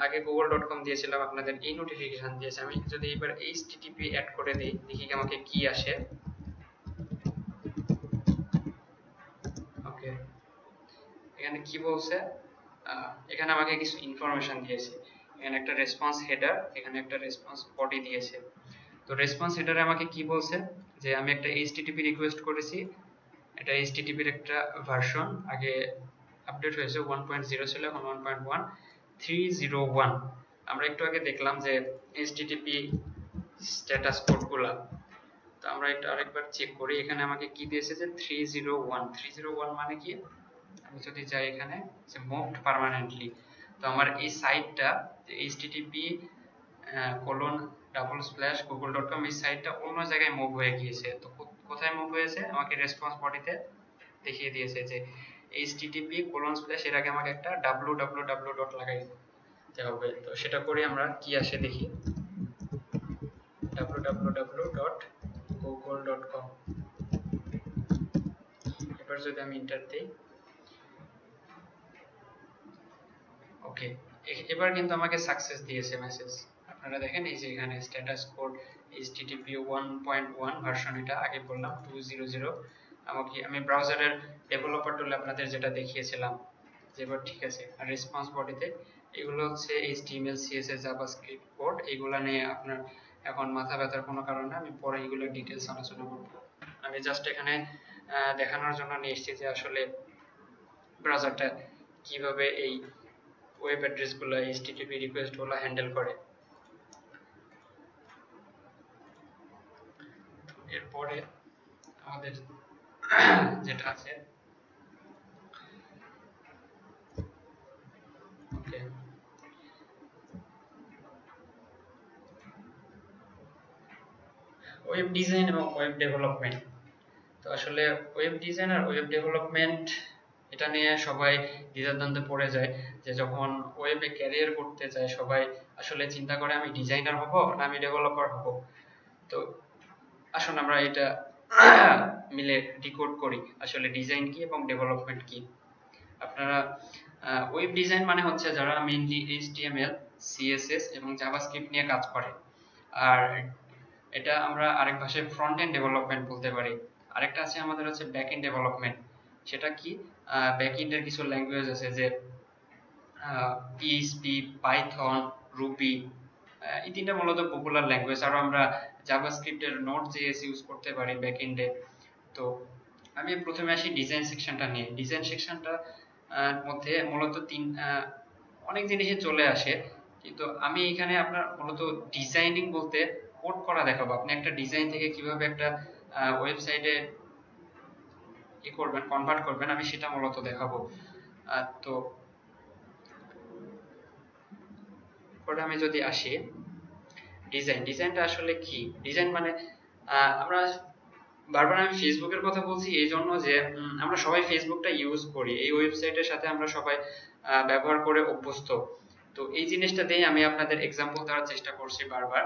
S1: আগে google.com দিয়েছিলাম, আপনাদের এই নোটিফিকেশন দিয়েছে, আমি যদি এবার http অ্যাড করে দিই, দেখি আমাকে কি আসে। ওকে, এখানে কি বলছে, এখানে আমাকে কিছু ইনফরমেশন দিয়েছে। এখানে একটা রেসপন্স হেডার, এখানে একটা রেসপন্স বডি দিয়েছে। তো রেসপন্স হেডারে আমাকে কি বলছে যে আমি একটা http রিকোয়েস্ট করেছি এটা HTTP এর একটা ভার্সন, আগে আপডেট হয়েছে 1.0 ছিল, এখন 1.1301। আমরা একটু আগে দেখলাম যে HTTP স্ট্যাটাস কোডগুলা, তো আমরা এটা আরেকবার চেক করি। এখানে আমাকে কি দিয়েছে যে 301 মানে কি, আমি যদি যাই এখানে যে মুভড পার্মানেন্টলি, তো আমার এই সাইটটা যে http://google.com এই সাইটটা অন্য জায়গায় মুভ হয়ে গিয়েছে। তো কোথায় মুভ হয়েছে আমাকে রেসপন্স বডিতে দেখিয়ে দিয়েছে যে http:// এর আগে আমাকে একটা www লাগাইতে হবে। তো সেটা করে আমরা কি আসে দেখি, www.google.com। এবার যদি আমি এন্টার দিই, ওকে, এবার কিন্তু আমাকে সাকসেস দিয়েছে মেসেজ। আপনারা দেখেন এই যে এখানে স্ট্যাটাস কোড http 1.1 ভার্সন, এটা আগে বললাম 200। আমি ব্রাউজারের ডেভেলপার টুলে আপনাদের যেটা দেখিয়েছিলাম যে এবার ঠিক আছে। আর রেসপন্স বডিতে এগুলো হচ্ছে HTML CSS জাভাস্ক্রিপ্ট কোড, এগুলো নিয়ে আপনার এখন মাথা ব্যথার কোনো কারণ না, আমি পরে এগুলো ডিটেইলস আলোচনা করব। আমি জাস্ট এখানে দেখানোর জন্য নিয়ে এসেছি যে আসলে ব্রাউজারটা কিভাবে এই ওয়েব অ্যাড্রেস গুলো HTTP রিকোয়েস্ট গুলো হ্যান্ডেল করে। এরপরে আমাদের যেটা আছে, ওকে, ওয়েব ডিজাইন এবং ওয়েব ডেভেলপমেন্ট। তো আসলে ওয়েব ডিজাইন আর ওয়েব ডেভেলপমেন্ট এটা নিয়ে সবাই দ্বিধাদ্বন্দ্বে পড়ে যায়, যে যখন ওয়েবে ক্যারিয়ার করতে যায় সবাই আসলে চিন্তা করে আমি ডিজাইনার হব না আমি ডেভেলপার হব। তো আসুন আমরা এটা মিলে ডিকোড করি আসলে ডিজাইন কি এবং ডেভেলপমেন্ট কি। আপনারা ওয়েব ডিজাইন মানে হচ্ছে যারা মেইনলি HTML CSS এবং জাভাস্ক্রিপ্ট নিয়ে কাজ করে, আর এটা আমরা আরেক ভাষায় ফ্রন্ট এন্ড ডেভেলপমেন্ট বলতে পারি। আরেকটা আছে আমাদের হচ্ছে ব্যাক এন্ড ডেভেলপমেন্ট। সেটা কি, ব্যাক এন্ডের কিছু ল্যাঙ্গুয়েজ আছে যে PHP, পাইথন, রুবি, এই তিনটা মূলত পপুলার ল্যাঙ্গুয়েজ। আরো আমরা জাভাস্ক্রিপ্টের নোড.js ইউজ করতে পারি ব্যাক এন্ডে। তো আমি প্রথমে আসি ডিজাইন সেকশনটা নিয়ে। ডিজাইন সেকশনটা মধ্যে মূলত অনেক জিনিসই চলে আসে, কিন্তু আমি এখানে আপনার মূলত ডিজাইনিং বলতে কোড করা দেখাবো। আপনি একটা ডিজাইন থেকে কিভাবে একটা ওয়েবসাইটে ই করবেন, কনভার্ট করবেন, আমি সেটা মূলত দেখাবো। তো পরে আমি যদি আসি ডিজাইনটা আসলে কি। ডিজাইন মানে আমরা বারবার আমি ফেসবুকের কথা বলছি এই জন্য যে আমরা সবাই ফেসবুকটা ইউজ করি, এই ওয়েবসাইটের সাথে আমরা সবাই ব্যবহার করে অভ্যস্ত। তো এই জিনিসটা দিয়ে আমি আপনাদের এক্সাম্পল দেওয়ার চেষ্টা করছি বারবার।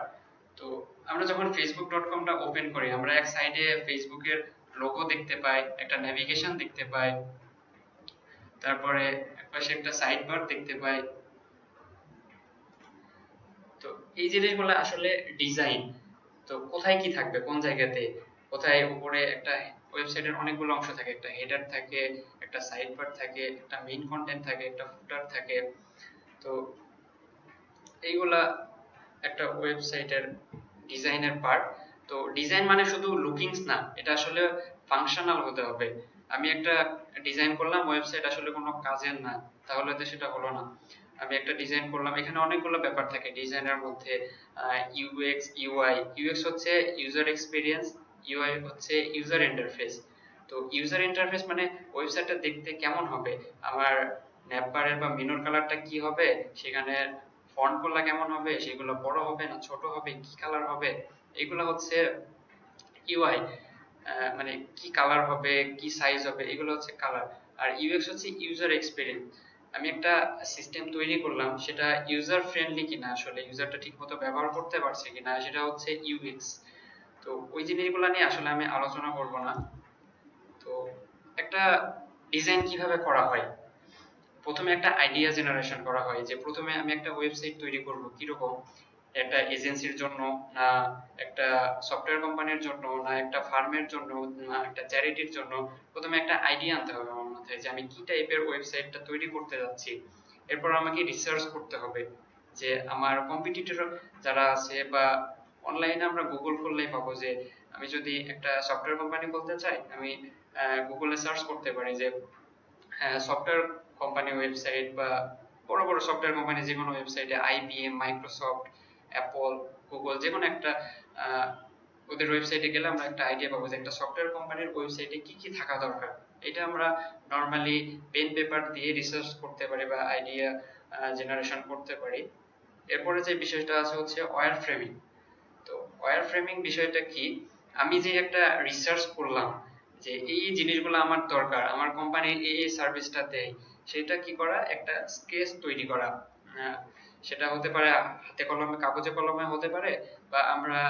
S1: তো আমরা যখন facebook.com-টা ওপেন করি, আমরা এক সাইডে ফেসবুকের লোগো দেখতে পাই, একটা নেভিগেশন দেখতে পাই, তারপরে একপাশে একটা সাইড বার দেখতে পাই। তো এই জিনিসগুলো আসলে ডিজাইন। তো কোথায় কি থাকবে, কোন জায়গাতে, কোথায় উপরে একটা ওয়েবসাইটের অনেকগুলো অংশ থাকে, একটা হেডার থাকে, একটা সাইড বার থাকে, একটা মেইন কন্টেন্ট থাকে, একটা ফুটার থাকে। তো এইগুলা একটা ওয়েবসাইটের ডিজাইনের পার্ট। তো ডিজাইন মানে শুধু লুকিংস না, এটা আসলে ফাংশনাল হতে হবে। আমি একটা ডিজাইন করলাম, ওয়েবসাইট আসলে কোনো কাজের না, তাহলে তো সেটা হলো না। আমি একটা ডিজাইন করলাম, এখানে অনেকগুলো ব্যাপার থাকে ডিজাইনের মধ্যে। UX, UI. ইউএক্স হচ্ছে ইউজার এক্সপিরিয়েন্স, ইউআই হচ্ছে ইউজার ইন্টারফেস। তো ইউজার ইন্টারফেস মানে ওয়েবসাইটটা দেখতে কেমন হবে, আমার ন্যাপবারের বা মেনুর কালারটা কি হবে, সেখানে ফন্ট গুলা কেমন হবে, সেগুলো বড় হবে না ছোট হবে, কি কালার হবে, এগুলো হচ্ছে ইউআই। মানে কি কালার হবে, কি সাইজ হবে, এগুলো হচ্ছে কালার। আর ইউএক্স হচ্ছে ইউজার এক্সপিরিয়েন্স। আমি একটা সিস্টেম তৈরি করলাম, সেটা ইউজার ফ্রেন্ডলি কিনা, আসলে ইউজারটা ঠিকমতো ব্যবহার করতে পারছে কিনা, সেটা হচ্ছে ইউএক্স। তো ওই জিনিসগুলো নিয়ে আসলে আমি আলোচনা করব না। তো একটা ডিজাইন কিভাবে করা হয়, প্রথমে একটা আইডিয়া জেনারেশন করা হয়, যে প্রথমে আমি একটা ওয়েবসাইট তৈরি করব কিরকম, একটা এজেন্সির জন্য, না একটা সফটওয়্যার কোম্পানির জন্য, না একটা ফার্মের জন্য, না একটা চ্যারিটির জন্য। প্রথমে একটা আইডিয়া আনতে হবে আমার মাথায় যে আমি কি টাইপের ওয়েবসাইটটা তৈরি করতে যাচ্ছি। এরপর আমাকে রিসার্চ করতে হবে যে আমার কম্পিটিটর যারা আছে, বা অনলাইনে আমরা গুগল করলেই পাবো যে আমি যদি একটা সফটওয়্যার কোম্পানি বলতে চাই, আমি গুগলে সার্চ করতে পারি যে সফটওয়্যার কোম্পানি ওয়েবসাইট বা বড় বড় সফটওয়্যার কোম্পানি যে কোনো ওয়েবসাইটে আইবিএম, মাইক্রোসফট, অ্যাপল, গুগল যে কোনো একটা ওদের ওয়েবসাইটে গেলে আমরা একটা আইডিয়া পাবো যে একটা সফটওয়্যার কোম্পানির ওয়েবসাইটে কি কি থাকা দরকার। এটা আমরা নর্মালি পেন পেপার দিয়ে রিসার্চ করতে পারি বা আইডিয়া জেনারেশন করতে পারি। এরপরে যে বিষয়টা আছে হচ্ছে ওয়্যার ফ্রেমিং। তো ওয়্যার ফ্রেমিং বিষয়টা কি, আমি যে একটা রিসার্চ করলাম যে এই জিনিসগুলো আমার দরকার, আমার কোম্পানি এই সার্ভিসটা দেয়, সেটা কি করা, একটা স্কেচ তৈরি করা। সেটা হতে পারে হাতে কলমে, কাগজে কলমে হতে পারে, বা আমরা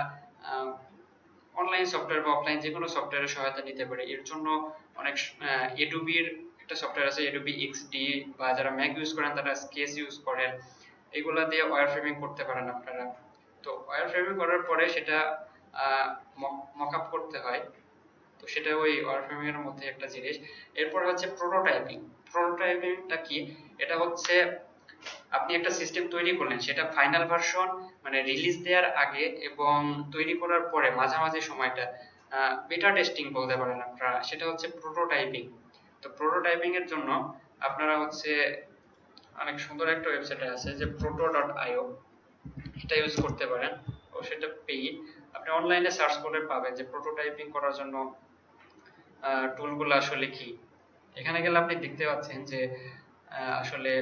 S1: অনলাইন সফটওয়্যার বা অফলাইন যে কোনো সফটওয়্যারের সহায়তা নিতে পারি। এর জন্য অনেক এডোবির একটা সফটওয়্যার আছে, এডোবি এক্সডি, বা যারা ম্যাক ইউজ করেন তারা স্কেচ ইউজ করেন, এগুলা দিয়ে ওয়্যার ফ্রেমিং করতে পারেন আপনারা। তো ওয়্যার ফ্রেমিং করার পরে সেটা মকআপ করতে হয়, তো সেটা ওই ওয়্যার ফ্রেমিং এর মধ্যে একটা জিনিস। এরপর হচ্ছে প্রোটোটাইপিং। প্রোটোটাইপিংটা কি, এটা হচ্ছে আপনি একটা সিস্টেম তৈরি করলেন, সেটা ফাইনাল ভার্সন মানে রিলিজ দেওয়ার আগে এবং তৈরি করার পরে মাঝামাঝি সময়টা বেটা টেস্টিং বলতে পারেন আপনারা, সেটা হচ্ছে প্রোটোটাইপিং। তো প্রোটোটাইপিং এর জন্য আপনারা হচ্ছে অনেক সুন্দর একটা ওয়েবসাইট আছে যে proto.io, এটা ইউজ করতে পারেন, ও সেটা পেইড। আপনি অনলাইনে সার্চ করলে পাবেন যে প্রোটোটাইপিং করার জন্য টুলগুলো আসলে কি। এখানে গেলে আপনি দেখতে পাচ্ছেন যে আসলে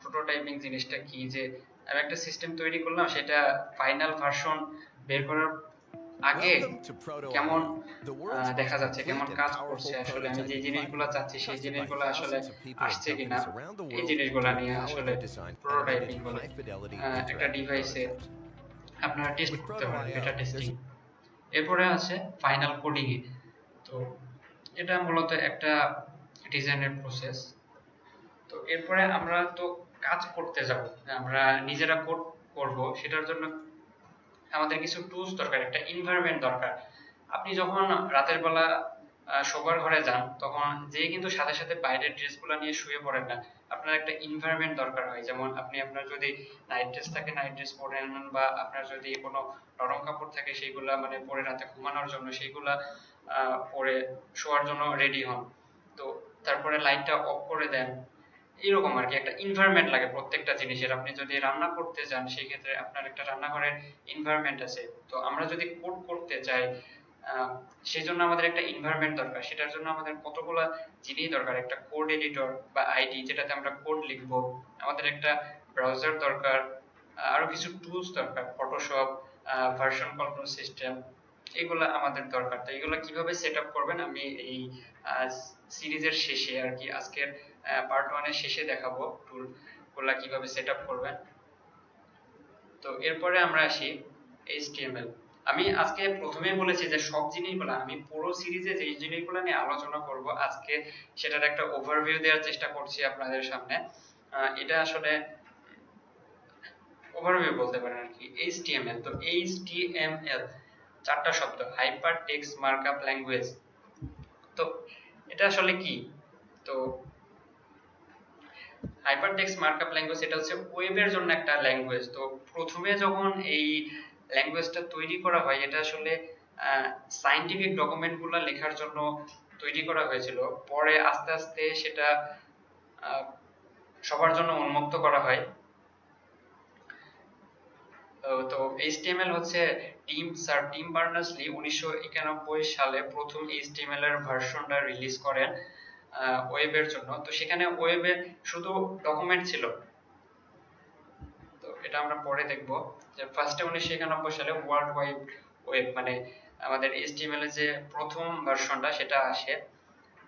S1: প্রোটোটাইপিং জিনিসটা কি, যে আমি একটা সিস্টেম তৈরি করলাম, সেটা ফাইনাল ভার্সন বের করার আগে কেমন দেখা যাচ্ছে, কেমন কাজ করছে, আসলে আমি যে জিনিসগুলো চাচ্ছি সেই জিনিসগুলো আসলে আসছে কিনা, এই জিনিসগুলো নিয়ে আসলে প্রোটোটাইপিং বলে। একটা ডিভাইসে আপনারা টেস্ট করতে পারেন, বেটা টেস্টিং। এরপরে আছে ফাইনাল কোডিং এ। তো এটা মূলত একটা ডিজাইনের প্রসেস। তো এরপরে আমরা তো কাজ করতে যাব, আমরা নিজেরা কোড করব, সেটার জন্য আমাদের কিছু টুলস দরকার, একটা এনভায়রনমেন্ট দরকার। আপনি যখন রাতের বেলা শোবার ঘরে যান, তখন যে কিন্তু সাথে সাথে বাইরের ড্রেসগুলো নিয়ে শুয়ে পড়েন না, আপনার একটা এনভায়রনমেন্ট দরকার হয়। যেমন আপনি আপনার যদি নাইট ড্রেস থাকে নাইট ড্রেস পরে নেন, বা আপনার যদি কোনো নরম কাপড় থাকে সেইগুলা মানে পরে রাতে ঘুমানোর জন্য সেইগুলা পরে শোয়ার জন্য রেডি হন। তো তারপরে লাইটটা অফ করে দেন, এরকম আর কি। একটা এনভায়রনমেন্ট লাগে প্রত্যেকটা জিনিসের। আপনি যদি রান্না করতে যান, সেই ক্ষেত্রে আপনার একটা রান্নাঘরের এনভায়রনমেন্ট আছে। তো আমরা যদি কোড করতে চাই, সেই জন্য আমাদের একটা এনভায়রনমেন্ট দরকার। সেটার জন্য আমাদের কতগুলা জিনিস দরকার, একটা কোড এডিটর বা আইডি যেটাতে আমরা কোড লিখবো, আমাদের একটা ব্রাউজার দরকার, আরো কিছু টুলস দরকার, ফটোশপ, ভার্সন কন্ট্রোল সিস্টেম, এগুলা আমাদের দরকার। তো এগুলা কিভাবে সেট আপ করবেন আমি এই সিরিজের শেষে আর কি, আজকের পার্ট 1 এর শেষে দেখাবো টুল গুলা কিভাবে সেট আপ করবেন। তো এরপরে আমরা আসি HTML। আমি আজকে প্রথমেই বলেছি যে সব জিনিসগুলো আমি পুরো সিরিজে যে জিনিসগুলো নিয়ে আলোচনা করব আজকে, সেটার একটা ওভারভিউ দেওয়ার চেষ্টা করছি আপনাদের সামনে। এটা আসলে ওভারভিউ বলতে পারেন আর কি। HTML, তো HTML চারটা শব্দ, হাইপার টেক্সট মার্কআপ ল্যাঙ্গুয়েজ। তো এটা আসলে কি, তো হাইপার টেক্সট মার্কআপ ল্যাঙ্গুয়েজ এটা হচ্ছে ওয়েবের জন্য একটা ল্যাঙ্গুয়েজ। তো প্রথমে যখন এই ল্যাঙ্গুয়েজটা তৈরি করা হয়, এটা আসলে সায়েন্টিফিক ডকুমেন্টগুলো লেখার জন্য তৈরি করা হয়েছিল। পরে আস্তে আস্তে সেটা সবার জন্য উন্মুক্ত করা হয়। তো HTML হচ্ছে স্যার টিম বার্নার্স-লি 1991 সালে প্রথম HTML এর ভার্সনটা রিলিজ করেন ওয়েবের জন্য। তো সেখানে ওয়েবে শুধু ডকুমেন্ট ছিল। তো এটা আমরা পরে দেখব যে ফার্স্টে 1991 সালে ওয়ার্ল্ড ওয়াইড ওয়েব মানে আমাদের HTML এর যে প্রথম ভার্সনটা সেটা আসে।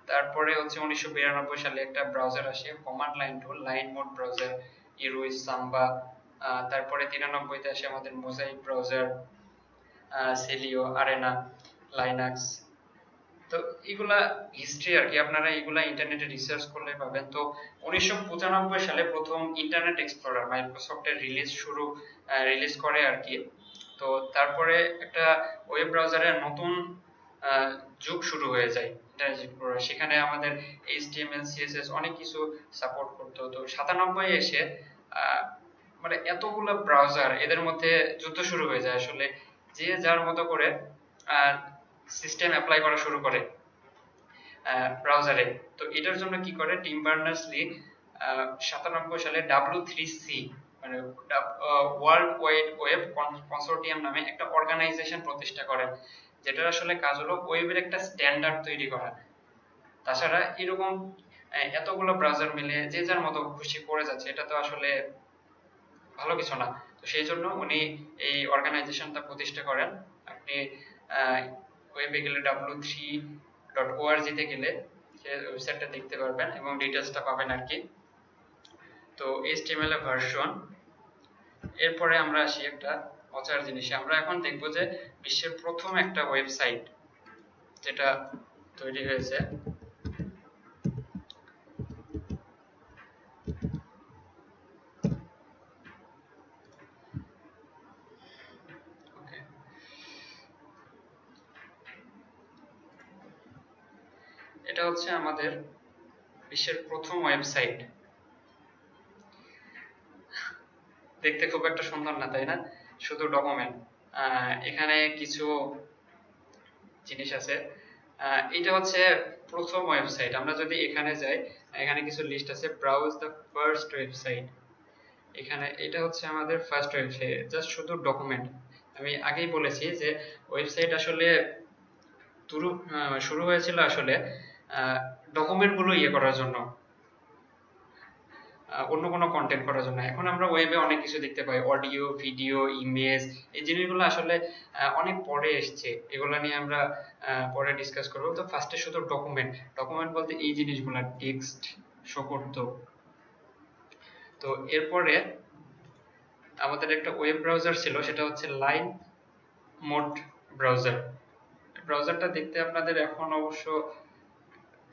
S1: তারপরে হচ্ছে 1992 সালে একটা ব্রাউজার আসে, command line tool, line mode browser, Erwise, Samba. তারপরে 93 তে আসে আমাদের Mosaic browser, Cello, Arena, Linux. তো এগুলা হিস্ট্রি আর কি, আপনারা এগুলা ইন্টারনেটে রিসার্চ করলে পাবেন। তো 1995 সালে প্রথম ইন্টারনেট এক্সপ্লোরার মাইক্রোসফটের রিলিজ করে আর কি। তো তারপরে একটা ওয়েব ব্রাউজারের নতুন যুগ শুরু হয়ে যায় ইন্টারনেট এক্সপ্লোরার। সেখানে আমাদের HTML, CSS অনেক কিছু সাপোর্ট করতো। তো 97 এসে মানে এতগুলো ব্রাউজার, এদের মধ্যে যুদ্ধ শুরু হয়ে যায় আসলে, যে যার মতো করে সিস্টেম অ্যাপ্লাই করা শুরু করে। ব্রাউজারে। তো এটার জন্য কি করে টিম বার্নার্স-লি 97 সালে W3C মানে ওয়ার্ল্ড ওয়াইড ওয়েব কনসোর্টিয়াম নামে একটা অর্গানাইজেশন প্রতিষ্ঠা করেন, যেটার আসলে কাজ হলো ওয়েবের একটা স্ট্যান্ডার্ড তৈরি করা। তাছাড়া এরকম এতগুলো ব্রাউজার মিলে যে যার মতো খুশি করে যাচ্ছে, এটা তো আসলে ভালো কিছু না। তো সেই জন্য উনি এই অর্গানাইজেশনটা প্রতিষ্ঠা করেন। আপনি ওয়েবে গেলে w3.org তে গেলে সেই ওয়েবসাইটটা দেখতে পারবেন এবং ডিটেইলসটা পাবেন আর কি। তো HTML এর ভার্সন। এরপরে আমরা আসি একটা মজার জিনিসে। আমরা এখন দেখব যে বিশ্বের প্রথম একটা ওয়েবসাইট যেটা তৈরি হয়েছে, এটা হচ্ছে আমাদের বিশ্বের প্রথম ওয়েবসাইট। দেখতে খুব একটা সুন্দর না, তাই না? শুধু ডকুমেন্ট। এখানে কিছু জিনিস আছে। এটা হচ্ছে প্রথম ওয়েবসাইট। আমরা যদি এখানে যাই, এখানে কিছু লিস্ট আছে, ব্রাউজ দ্য ফার্স্ট ওয়েবসাইট। এখানে এটা হচ্ছে আমাদের ফার্স্ট ওয়েবসাইট, জাস্ট শুধু ডকুমেন্ট। আমি আগেই বলেছি যে ওয়েবসাইট আসলে শুরু হয়েছিল আসলে ডকুমেন্ট গুলো ইয়ে করার জন্য, অন্য কোনো কন্টেন্ট করার জন্য। এখন আমরা ওয়েবে অনেক কিছু দেখতে পাই, অডিও, ভিডিও, ইমেজ, এই জিনিসগুলো আসলে অনেক পরে এসছে। এগুলো নিয়ে আমরা পরে ডিসকাস করব। তো ফার্স্টে শুধু ডকুমেন্ট বলতে এই জিনিসগুলো টেক্সট শো করতো। তো এরপরে আমাদের একটা ওয়েব ব্রাউজার ছিল, সেটা হচ্ছে লাইন মোড ব্রাউজার। ব্রাউজারটা দেখতে আপনাদের এখন অবশ্য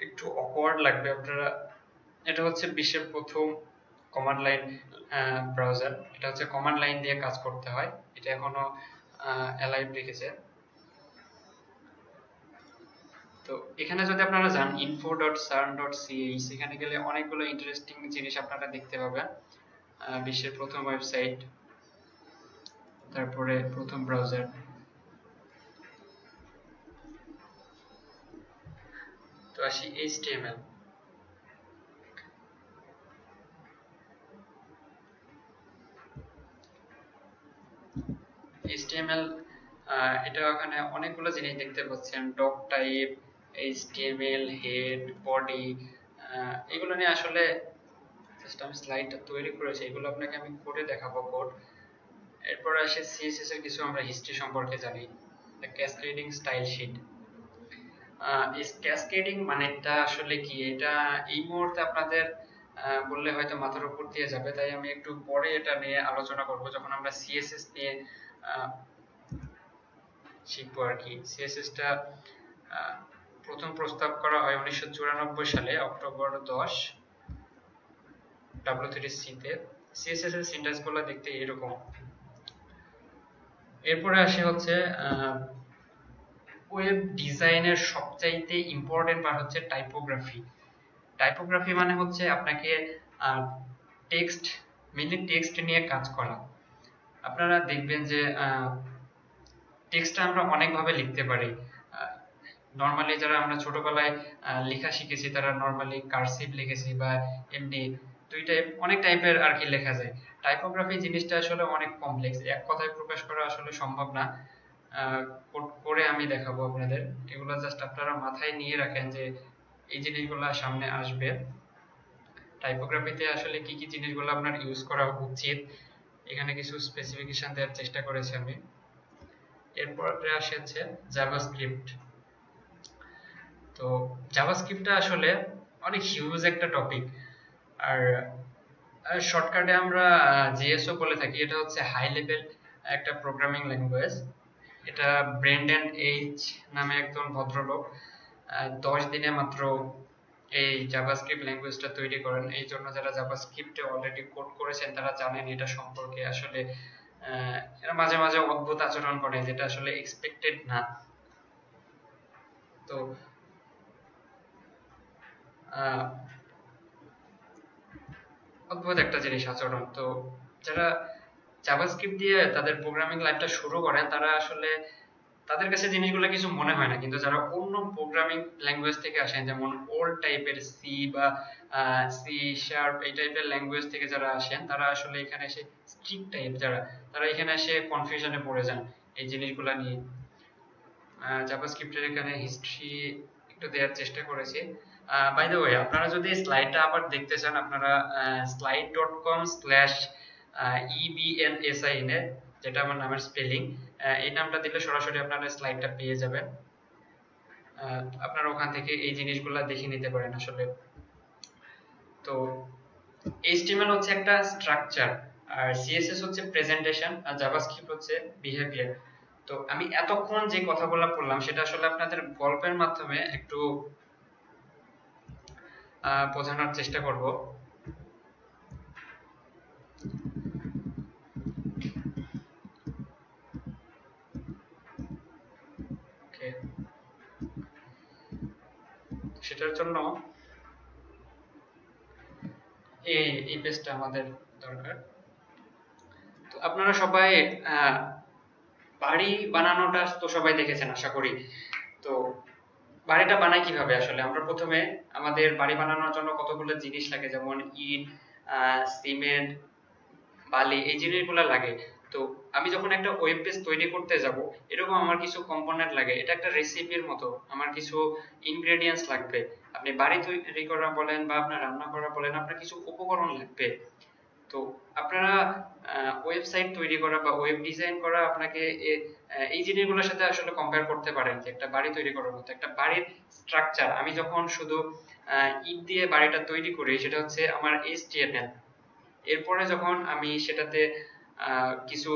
S1: একটু অকওয়ার্ড লাগবে আপনারা। এটা হচ্ছে বিশ্বের প্রথম কমান্ড লাইন ব্রাউজার। এটা হচ্ছে কমান্ড লাইন দিয়ে কাজ করতে হয়, এটা এখনো অ্যালাইভ রেখেছে। তো এখানে যদি আপনারা যান info.cern.ch, এখানে গেলে অনেকগুলো ইন্টারেস্টিং জিনিস আপনারা দেখতে পাবেন। বিশ্বের প্রথম ওয়েবসাইট, তারপরে প্রথম ব্রাউজার। তো আসি HTML। HTML এটা ওখানে অনেকগুলো জিনিস দেখতে পাচ্ছেন, doctype, HTML, head, body, এগুলো নিয়ে আসলে জাস্ট আমি স্লাইডটা তৈরি করেছি, এগুলো আপনাকে আমি করে দেখাবো কোড। এরপর আসে CSS এর কিছু আমরা হিস্ট্রি সম্পর্কে জানি, ক্যাসকেডিং স্টাইল শিট। ক্যাসকেডিং মানেটা আসলে কি, এটা এই মুহূর্তে আপনাদের বললে হয়তো মাথার উপর দিয়ে যাবে, তাই আমি একটু পরে এটা নিয়ে আলোচনা করব যখন আমরা CSS নিয়ে শিখবো আর কি। CSS টা প্রথম প্রস্তাব করা হয় 1994 সালে অক্টোবর 10 W3C তে। CSS এর সিনট্যাক্স গুলো দেখতে এরকম। এরপরে আসে হচ্ছে ওয়েব ডিজাইনের সবচাইতে ইম্পর্টেন্ট পার্ট হচ্ছে টাইপোগ্রাফি। টাইপোগ্রাফি মানে হচ্ছে আপনাকে টেক্সট, মেইনলি টেক্সট নিয়ে কাজ করা। আপনারা দেখবেন যে টেক্সটটা আমরা অনেকভাবে লিখতে পারি। নর্মালি যারা আমরা ছোটবেলায় লেখা শিখেছি তারা নর্মালি কার্সিভ লিখেছি বা এমনি অনেক টাইপের আর কি লেখা যায়। টাইপোগ্রাফি জিনিসটা আসলে অনেক কমপ্লেক্স, এক কথায় প্রকাশ করা আসলে সম্ভব না। করে আমি দেখাবো আপনাদের, এগুলো জাস্ট আপনারা মাথায় নিয়ে রাখেন যে এই জিনিসগুলো সামনে আসবে। টাইপোগ্রাফিতে আসলে কি কি জিনিসগুলো আপনার ইউজ করা উচিত, এখানে কিছু স্পেসিফিকেশন দেওয়ার চেষ্টা করেছি আমি। এরপরে আসছে জাভাস্ক্রিপ্ট। তো জাভাস্ক্রিপ্টটা আসলে অনেক হিউজ একটা টপিক, আর শর্টকাটে আমরা জিএসও বলে থাকি। এটা হচ্ছে হাই লেভেল একটা প্রোগ্রামিং ল্যাঙ্গুয়েজ। এটা ব্রেন্ডন এইচ নামে একজন ভদ্রলোক 10 দিনে মাত্র এই জাভাস্ক্রিপ্ট ল্যাঙ্গুয়েজটা তৈরি করেন। এই জন্য যারা জাভাস্ক্রিপ্টে অলরেডি কোড করেছেন তারা জানেন এটা সম্পর্কে। আসলে এরা মাঝে মাঝে অদ্ভুত আচরণ করে, যেটা আসলে এক্সপেক্টেড না। তো অদ্ভুত একটা জিনিস আচরণ। তো যারা জাভাস্ক্রিপ্ট দিয়ে তাদের প্রোগ্রামিং লাইফটা শুরু করেন তারা আসলে তাদের কাছে জিনিসগুলো কিছু মনে হয় না, কিন্তু যারা অন্য প্রোগ্রামিং ল্যাঙ্গুয়েজ থেকে আসেন, যেমন ওল্ড টাইপের সি বা সি শার্প এই টাইপের ল্যাঙ্গুয়েজ থেকে যারা আসেন, তারা আসলে এখানে এসে স্ট্রিক্ট টাইপ যারা, তারা এখানে এসে কনফিউশনে পড়ে যান এই জিনিসগুলো নিয়ে। জাভাস্ক্রিপ্টের এখানে হিস্ট্রি একটু দেওয়ার চেষ্টা করেছি। বাই দ্য ওয়ে, আপনারা যদি স্লাইডটা আবার দেখতে চান, আপনারা slide.com/ebnsin এ, যেটা আমার নামের স্পেলিং, এই নামটা দিলে সরাসরি আপনারা স্লাইডটা পেয়ে যাবেন। আপনারা ওখান থেকে এই জিনিসগুলো দেখে নিতে পারেন আসলে। তো HTML হচ্ছে একটা স্ট্রাকচার, আর CSS হচ্ছে প্রেজেন্টেশন, আর জাভাস্ক্রিপ্ট হচ্ছে বিহেভিয়ার। তো আমি এতক্ষণ যে কথাগুলো বললাম সেটা আসলে আপনাদের গল্পের মাধ্যমে একটু বোঝানোর চেষ্টা করব। ওকে, সেটার জন্য এই পেজটা আমাদের দরকার। তো আপনারা সবাই বাড়ি বানানোটা তো সবাই দেখেছেন আশা করি। তো বাড়িটা বানাই কিভাবে? আসলে আমরা প্রথমে আমাদের বাড়ি বানানোর জন্য কতগুলো জিনিস লাগে, যেমন ইট, সিমেন্ট, বালি, এই জিনিসগুলো লাগে। তো আমি যখন একটা ওয়েব পেজ তৈরি করতে যাব, এরকম আমার কিছু কম্পোনেন্ট লাগে। এটা একটা রেসিপির মতো, আমার কিছু ইনগ্রেডিয়েন্টস লাগবে। আপনি বাড়ি তৈরি করা বলেন বা আপনার রান্না করা বলেন, আপনার কিছু উপকরণ লাগবে। তো আপনারা ওয়েবসাইট তৈরি করা বা ওয়েব ডিজাইন করা, আপনাকে এই জিনিসগুলোর সাথে আসলে কম্পেয়ার করতে পারেন যে একটা বাড়ি তৈরি করার মতো। একটা বাড়ির স্ট্রাকচার, আমি যখন শুধু ইট দিয়ে বাড়িটা তৈরি করি, সেটা হচ্ছে আমার HTML। এরপরে যখন আমি সেটাতে কিছু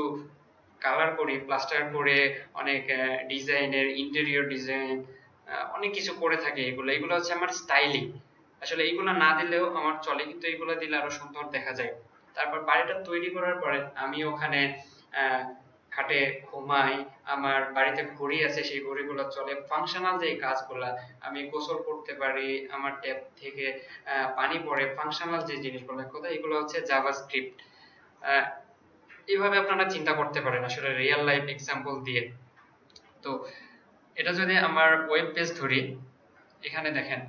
S1: কালার করি, প্লাস্টার করে, অনেক ডিজাইনের, ইন্টেরিয়র ডিজাইন, অনেক কিছু করে থাকি, এগুলো হচ্ছে আমার স্টাইলিং। আসলে এইগুলো না দিলেও আমার চলে, কিন্তু এইগুলো দিলে আরো সুন্দর দেখা যায়। তারপর বাড়িটা তৈরি করার পরে আমি ওখানে খাটে ঘুমাই, আমার বাড়িতে ঘড়ি আছে, সেই ঘড়িগুলো চলে। ফাংশনাল যে কাজগুলা, আমি গোসল করতে পারি, আমার ট্যাপ থেকে পানি পড়ে, ফাংশনাল যে জিনিসগুলো কথা, এগুলো হচ্ছে জাভাস্ক্রিপ্ট। এইভাবে আপনারা চিন্তা করতে পারেন আসলে রিয়েল লাইফ এক্সাম্পল দিয়ে। তো এটা যদি আমার ওয়েব পেজ ধরি, এখানে দেখেন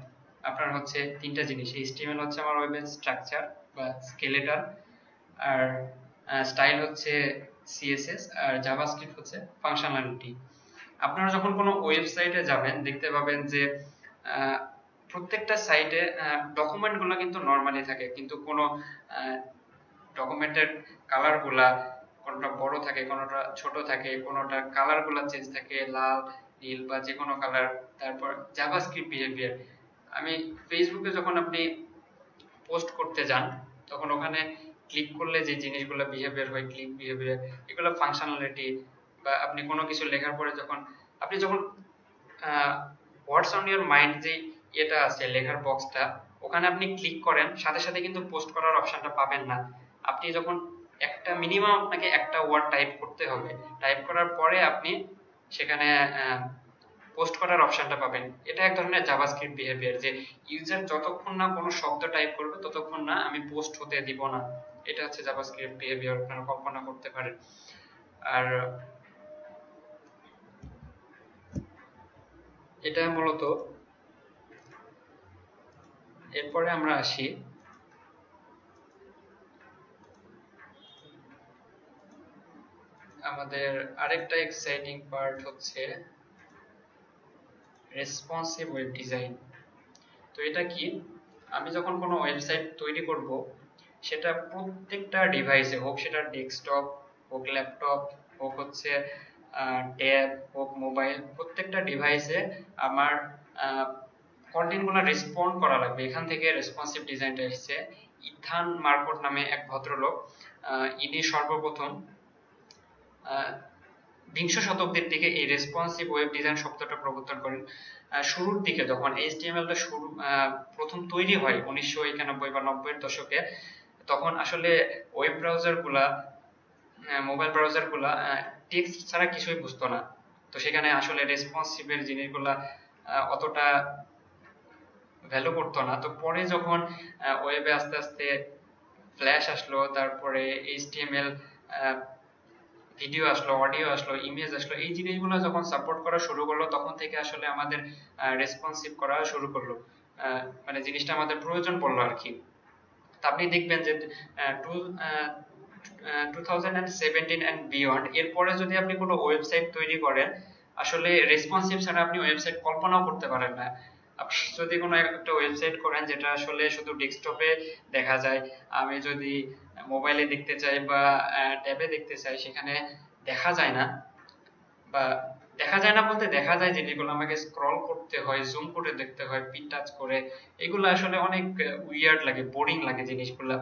S1: আপনার হচ্ছে তিনটা জিনিস। HTML হচ্ছে আমার ওয়েবের স্ট্রাকচার বা স্কেলেটন, আর স্টাইল হচ্ছে CSS, আর জাভাস্ক্রিপ্ট হচ্ছে ফাংশনালিটি। আপনারা যখন কোনো ওয়েবসাইটে যাবেন, দেখতে পাবেন যে প্রত্যেকটা সাইটে ডকুমেন্টগুলো কিন্তু নরমালি থাকে, কিন্তু কোনো ডকুমেন্টের কালার গুলা কোনটা বড় থাকে, কোনটা ছোট থাকে, কোনটা কালার গুলা চেঞ্জ থাকে, লাল, নীল বা যে কোনো কালার। তারপর জাভাস্ক্রিপ্ট বিহেভিয়ার, আমি ফেসবুকে যখন আপনি পোস্ট করতে যান, তখন ওখানে ক্লিক করলে যে জিনিসগুলো বিহেভিয়ার হয়, ক্লিক বিহেভিয়ার, এগুলো ফাংশনালিটি। বা আপনি কোনো কিছু লেখার পরে যখন হোয়াটস অন ইউর মাইন্ড যে এটা আছে লেখার বক্সটা, ওখানে আপনি ক্লিক করেন, সাথে সাথে কিন্তু পোস্ট করার অপশনটা পাবেন না। আপনি যখন একটা মিনিমাম আপনাকে একটা ওয়ার্ড টাইপ করতে হবে, টাইপ করার পরে আপনি সেখানে পোস্ট করার অপশনটা পাবেন। এটা এক ধরনের জাভাস্ক্রিপ্ট বিহেভিয়ার, যে ইউজার যতক্ষণ না কোনো শব্দ টাইপ করবে ততক্ষণ না আমি পোস্ট হতে দিব না। এটা হচ্ছে জাভাস্ক্রিপ্ট বিহেভিয়ার, আপনারা কল্পনা করতে পারেন। আর এটা মূলত, এরপরে আমরা আসি আমাদের আরেকটা এক্সাইটিং পার্ট হচ্ছে রেসপন্সিভ ওয়েব ডিজাইন। তো এটা কি? আমি যখন কোনো ওয়েবসাইট তৈরি করব, সেটা প্রত্যেকটা ডিভাইসে, হোক সেটা ডেস্কটপ, হোক ল্যাপটপ, হোক হচ্ছে ট্যাব, হোক মোবাইল, প্রত্যেকটা ডিভাইসে আমার কন্টেন্টগুলো রেসপন্ড করা লাগবে। এখান থেকে রেসপন্সিভ ডিজাইনটা এসেছে। ইথান মার্কট নামে এক ভদ্রলোক, ইনি সর্বপ্রথম বিংশ শতাব্দীর দিকে এই রেসপন্সিভ ওয়েব ডিজাইন শব্দটা প্রবর্তন করেন। শুরুর দিকে যখন HTML টা প্রথম তৈরি হয় 1991 বা 90 এর দশকে, তখন আসলে ওয়েব ব্রাউজার গুলা, মোবাইল ব্রাউজার গুলা টেক্সট ছাড়া কিছুই বুঝতো না। তো সেখানে আসলে রেসপন্সিভ এর জিনিসগুলা অতটা ভ্যালু করতো না। তো পরে যখন ওয়েবে আস্তে আস্তে ফ্ল্যাশ আসলো, তারপরে HTML ভিডিও আসলো, অডিও আসলো, ইমেজ আসলো, এই জিনিসগুলো যখন সাপোর্ট করা শুরু করলো তখন থেকে আসলে আমাদের রেসপন্সিভ করা শুরু করলো, মানে জিনিসটা আমাদের প্রয়োজন পড়লো আর কি। তা আপনি দেখবেন যে টু 2017 অ্যান্ড বিয়ন্ড এরপরে যদি আপনি কোনো ওয়েবসাইট তৈরি করেন, আসলে রেসপন্সিভ ছাড়া আপনি ওয়েবসাইট কল্পনাও করতে পারেন না। আপনি যদি কোনো একটা ওয়েবসাইট করেন যেটা আসলে শুধু ডেস্কটপে দেখা যায়, আমি যদি মোবাইলে দেখতে চাই বা ট্যাবে দেখতে চাই, সেখানে দেখা যায় না, বা দেখা যায় না বলতে দেখা যায় জিনিসগুলো আমাকে স্ক্রল করতে হয়, জুম করে দেখতে হয়, পিন টাচ করে, এগুলো আসলে অনেক উইয়ার্ড লাগে, বোরিং লাগে জিনিসগুলা।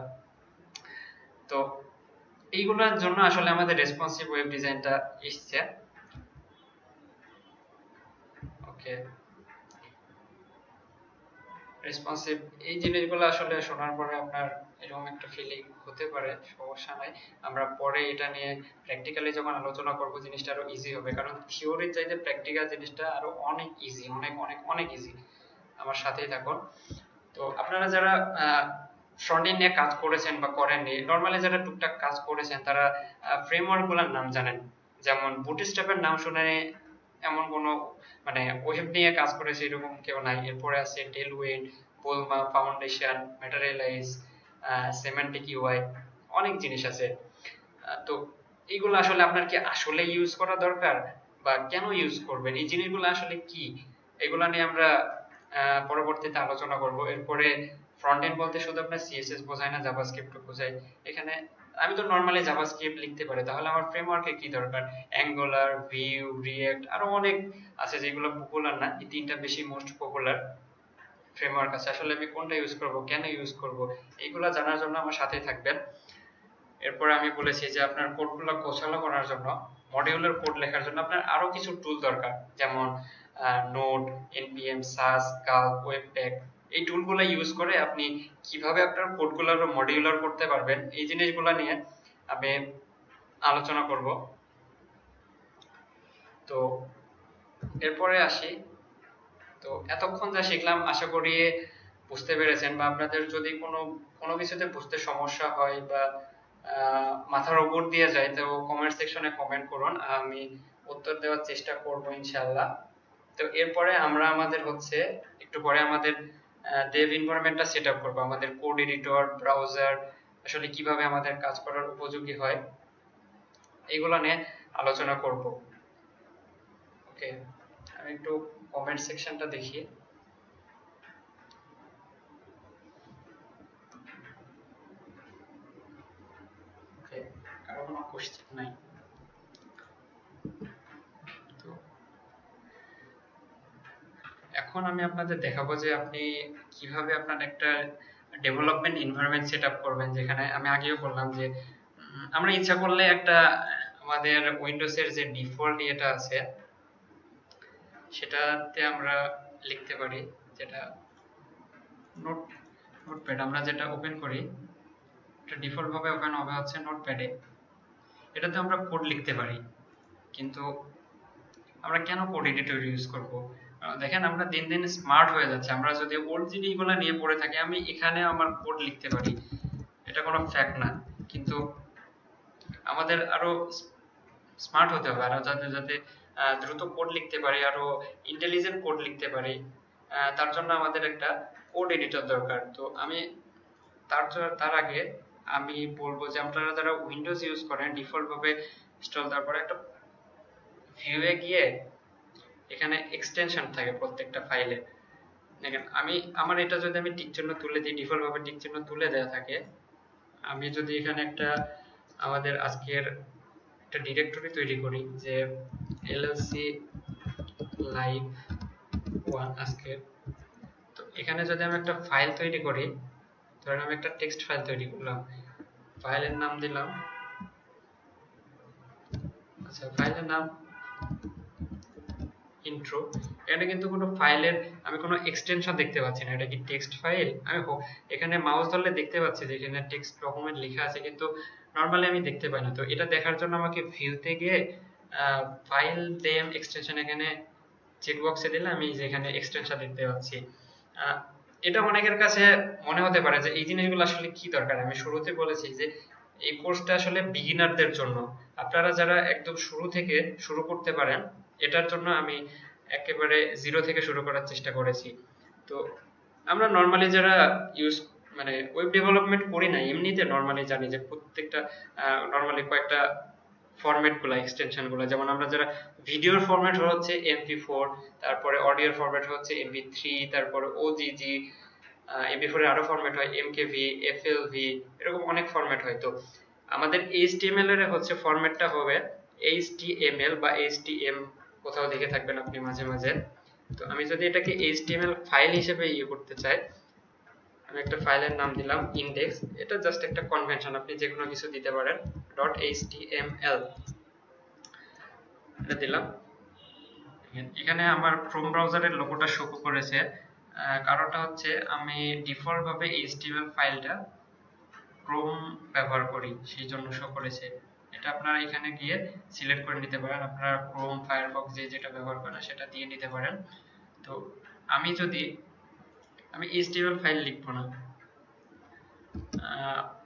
S1: তো এইগুলোর জন্য আসলে আমাদের রেসপন্সিভ ওয়েব ডিজাইনটা এসছে। ওকে, রেসপন্সিভ এই জিনিসগুলো আসলে শোনার পরে আপনার এরকম একটা ফিলিং হতে পারে, সমস্যা নাই। আমরা পরে এটা নিয়ে প্র্যাকটিক্যালি যখন আলোচনা করব জিনিসটা আরো ইজি হবে, কারণ থিওরির চাইতে প্র্যাকটিক্যাল জিনিসটা আরো অনেক ইজি, অনেক অনেক অনেক ইজি। আমার সাথেই থাকুন। তো আপনারা যারা ফ্রন্ট এন্ড নিয়ে কাজ করেছেন বা করেননি, নর্মালি যারা টুকটাক কাজ করেছেন তারা ফ্রেমওয়ার্ক গুলোর নাম জানেন। যেমন বুটস্ট্র্যাপের নাম শুনে এমন কোনো মানে ওয়েব নিয়ে কাজ করেছে এরকম কেউ নাই। এরপরে আছে Tailwind, Bulma, Foundation, Materialize, Semantic UI, অনেক জিনিস আছে। তো এইগুলো আসলে আপনার কি আসলে ইউজ করা দরকার, বা কেন ইউজ করবেন, এই জিনিসগুলো আসলে কি, এগুলা নিয়ে আমরা পরবর্তীতে আলোচনা করব। এরপরে ফ্রন্ট এন্ড বলতে শুধু আপনার সিএসএস বোঝায় না, জাভাস্ক্রিপ্ট বোঝায়। এখানে আমি তো নর্মালি জাভাস্ক্রিপ্ট লিখতে পারি, তাহলে আমার ফ্রেমওয়ার্কে কি দরকার? অ্যাঙ্গুলার, ভিউ, রিয়েক্ট, আরো অনেক আছে যেগুলো পপুলার না, এই তিনটা বেশি মোস্ট পপুলার ফ্রেমওয়ার্ক আছে। আসলে আমি কোনটা ইউজ করব, কেন ইউজ করব, এইগুলা জানার জন্য আমার সাথেই থাকবেন। এরপরে আমি বলেছি যে আপনার কোডগুলো গোছালো করার জন্য, মডিউলার কোড লেখার জন্য আপনার আরো কিছু টুল দরকার, যেমন নোড, এনপিএম, সাস, কাল্ক, ওয়েবপ্যাক। এই টুলগুলো ইউজ করে আপনি কিভাবে আপনার কোডগুলো আরো মডিউলার করতে পারবেন, এই জিনিসগুলো নিয়ে আমি আলোচনা করব। তো এরপরে আসি। তো এতক্ষণ যা শিখলাম আশা করি বুঝতে পেরেছেন, বা আপনাদের যদি কোনো কোনো কিছুতে বুঝতে সমস্যা হয় বা মাথার উপর দিয়ে যায়, তো কমেন্ট সেকশনে কমেন্ট করুন, আমি উত্তর দেওয়ার চেষ্টা করব ইনশাআল্লাহ। তো এরপরে আমরা আমাদের হচ্ছে একটু পরে আমাদের ডেভ এনভায়রনমেন্টটা সেট আপ করবো, আমাদের কোড এডিটর, ব্রাউজার আসলে কিভাবে আমাদের কাজ করার উপযোগী হয়, এগুলো নিয়ে আলোচনা করব। ওকে, আমি একটু কমেন্ট সেকশনটা দেখি। ওকে, কারো কোনো কোশ্চেন নাই? তো এখন আমি আপনাদের দেখাবো যে আপনি কিভাবে আপনার একটা ডেভেলপমেন্ট এনভায়রনমেন্ট সেট আপ করবেন, যেখানে আমি আগেও বললাম যে আমরা ইচ্ছা করলে একটা আমাদের উইন্ডোজের যে ডিফল্ট ইয়েটা আছে সেটাতে আমরা লিখতে পারি, যেটা নোটপ্যাড আমরা যেটা ওপেন করি, এটা ডিফল্ট ভাবে ওপেন হবে হচ্ছে নোটপ্যাডে। এটাতে আমরা কোড লিখতে পারি, কিন্তু আমরা কেন কোড এডিটর ইউজ করব? দেখেন আমরা দিন দিন স্মার্ট হয়ে যাচ্ছে, আমরা যদি ওল্ড জিনিসগুলো নিয়ে পড়ে থাকি, আমি এখানে আমার কোড লিখতে পারি, এটা কোনো ফ্যাক্ট না, কিন্তু আমাদের আরো স্মার্ট হতে হবে, আরো যাতে যাতে দ্রুত কোড লিখতে পারি, আরো ইন্টেলিজেন্ট কোড লিখতে পারি, তার জন্য আমাদের একটা কোড এডিটর দরকার। তো আমি তার আগে আমি বলবো যে আপনারা যারা উইন্ডোজ ইউজ করেন ডিফল্ট ভাবে ইনস্টল, তারপরে একটা ভিউয়ে গিয়ে এখানে এক্সটেনশন থাকে প্রত্যেকটা ফাইলে। দেখেন আমি আমার এটা যদি আমি টিক চিহ্ন তুলে দিই, ডিফল্ট ভাবে টিক চিহ্ন তুলে দেওয়া থাকে, আমি যদি এখানে একটা আমাদের আজকের একটা ডিরেক্টরি তৈরি করি যে llc live 1 আজকের, তো এখানে যদি আমি একটা ফাইল তৈরি করি, ধরেন আমি একটা টেক্সট ফাইল তৈরি করলাম, ফাইলের নাম দিলাম, আচ্ছা ফাইলের নাম ইন্ট্রো। এখানে কিন্তু কোনো ফাইলের আমি কোনো এক্সটেনশন দেখতে পাচ্ছি না, এটা কি টেক্সট ফাইল? আমি এখানে মাউস ধরলে দেখতে পাচ্ছি যে এখানে টেক্সট ডকুমেন্ট লেখা আছে, কিন্তু নরমালি আমি দেখতে পাই না। তো এটা দেখার জন্য আমাকে ভিউতে গিয়ে ফাইল নেম এক্সটেনশন এখানে চেক বক্সে দিলে আমি যেখানে এক্সটেনশন দেখতে পাচ্ছি। এটা অনেকের কাছে মনে হতে পারে যে এই জিনিসগুলো আসলে কি দরকার। আমি শুরুতে বলেছি যে এই কোর্সটা আসলে বিগিনারদের জন্য, আপনারা যারা একদম শুরু থেকে শুরু করতে পারেন, এটার জন্য আমি একেবারে জিরো থেকে শুরু করার চেষ্টা করেছি। তো আমরা নর্মালি যারা ইউজ মানে ওয়েব ডেভেলপমেন্ট করি না, এমনিতে নর্মালি জানি যে প্রত্যেকটা নর্মালি কয়েকটা ফরম্যাট গুলা, এক্সটেনশন গুলা, যেমন আমরা যারা ভিডিওর ফরম্যাট হচ্ছে MP4, তারপরে অডিওর ফরম্যাট হচ্ছে MP3, তারপরে OGG, MP4 এর আরো ফরম্যাট হয় MKV, FLV, এরকম অনেক ফরম্যাট হয়। তো আমাদের HTML এর হচ্ছে ফরম্যাটটা হবে HTML বা HTM, কোথাও দেখে থাকবেন আপনি মাঝে মাঝে। তো আমি যদি এটাকে HTML ফাইল হিসেবে ইয়ে করতে চাই, আমি একটা ফাইলের নাম দিলাম ইনডেক্স। এটা জাস্ট একটা কনভেনশন, আপনি যে কোনো কিছু দিতে পারেন। .html এটা দিলাম। এখানে আমার ক্রোম ব্রাউজারের লোগোটা শো করেছে, কারণটা হচ্ছে আমি ডিফল্ট ভাবে HTML ফাইলটা ক্রোম ব্যবহার করি, সেই জন্য শো করেছে। এটা আপনারা এখানে গিয়ে সিলেক্ট করে নিতে পারেন, আপনারা ক্রোম, ফায়ারফক্স যেটা ব্যবহার করেন সেটা দিয়ে নিতে পারেন। তো আমি HTML ফাইল লিখবো না,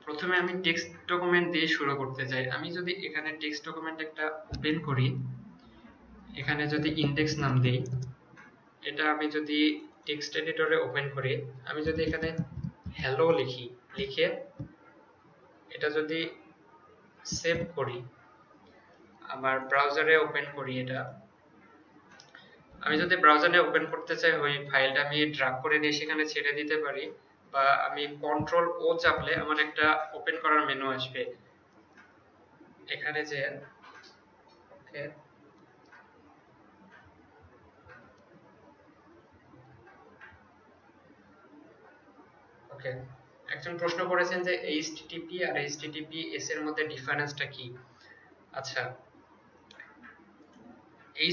S1: প্রথমে আমি টেক্সট ডকুমেন্ট দিয়ে শুরু করতে চাই। আমি যদি এখানে টেক্সট ডকুমেন্ট একটা ওপেন করি, এখানে যদি ইনডেক্স নাম দিই, এটা আমি যদি টেক্সট এডিটরে ওপেন করি, আমি যদি এখানে হ্যালো লিখি, লিখে এটা যদি সেভ করি, আমার ব্রাউজারে ওপেন করি, এটা আমি যদি ব্রাউজারে ওপেন করতে চাই, ওই ফাইলটা আমি ড্র্যাগ করে নিয়ে সেখানে ছেড়ে দিতে পারি, বা আমি Ctrl+O চাপলে আমার একটা ওপেন করার মেনু আসবে। এখানে যে ওকে, ওকে, একজন প্রশ্ন করেছেন যে HTTP আর HTTPS এর মধ্যে ডিফারেন্সটা কি। আচ্ছা,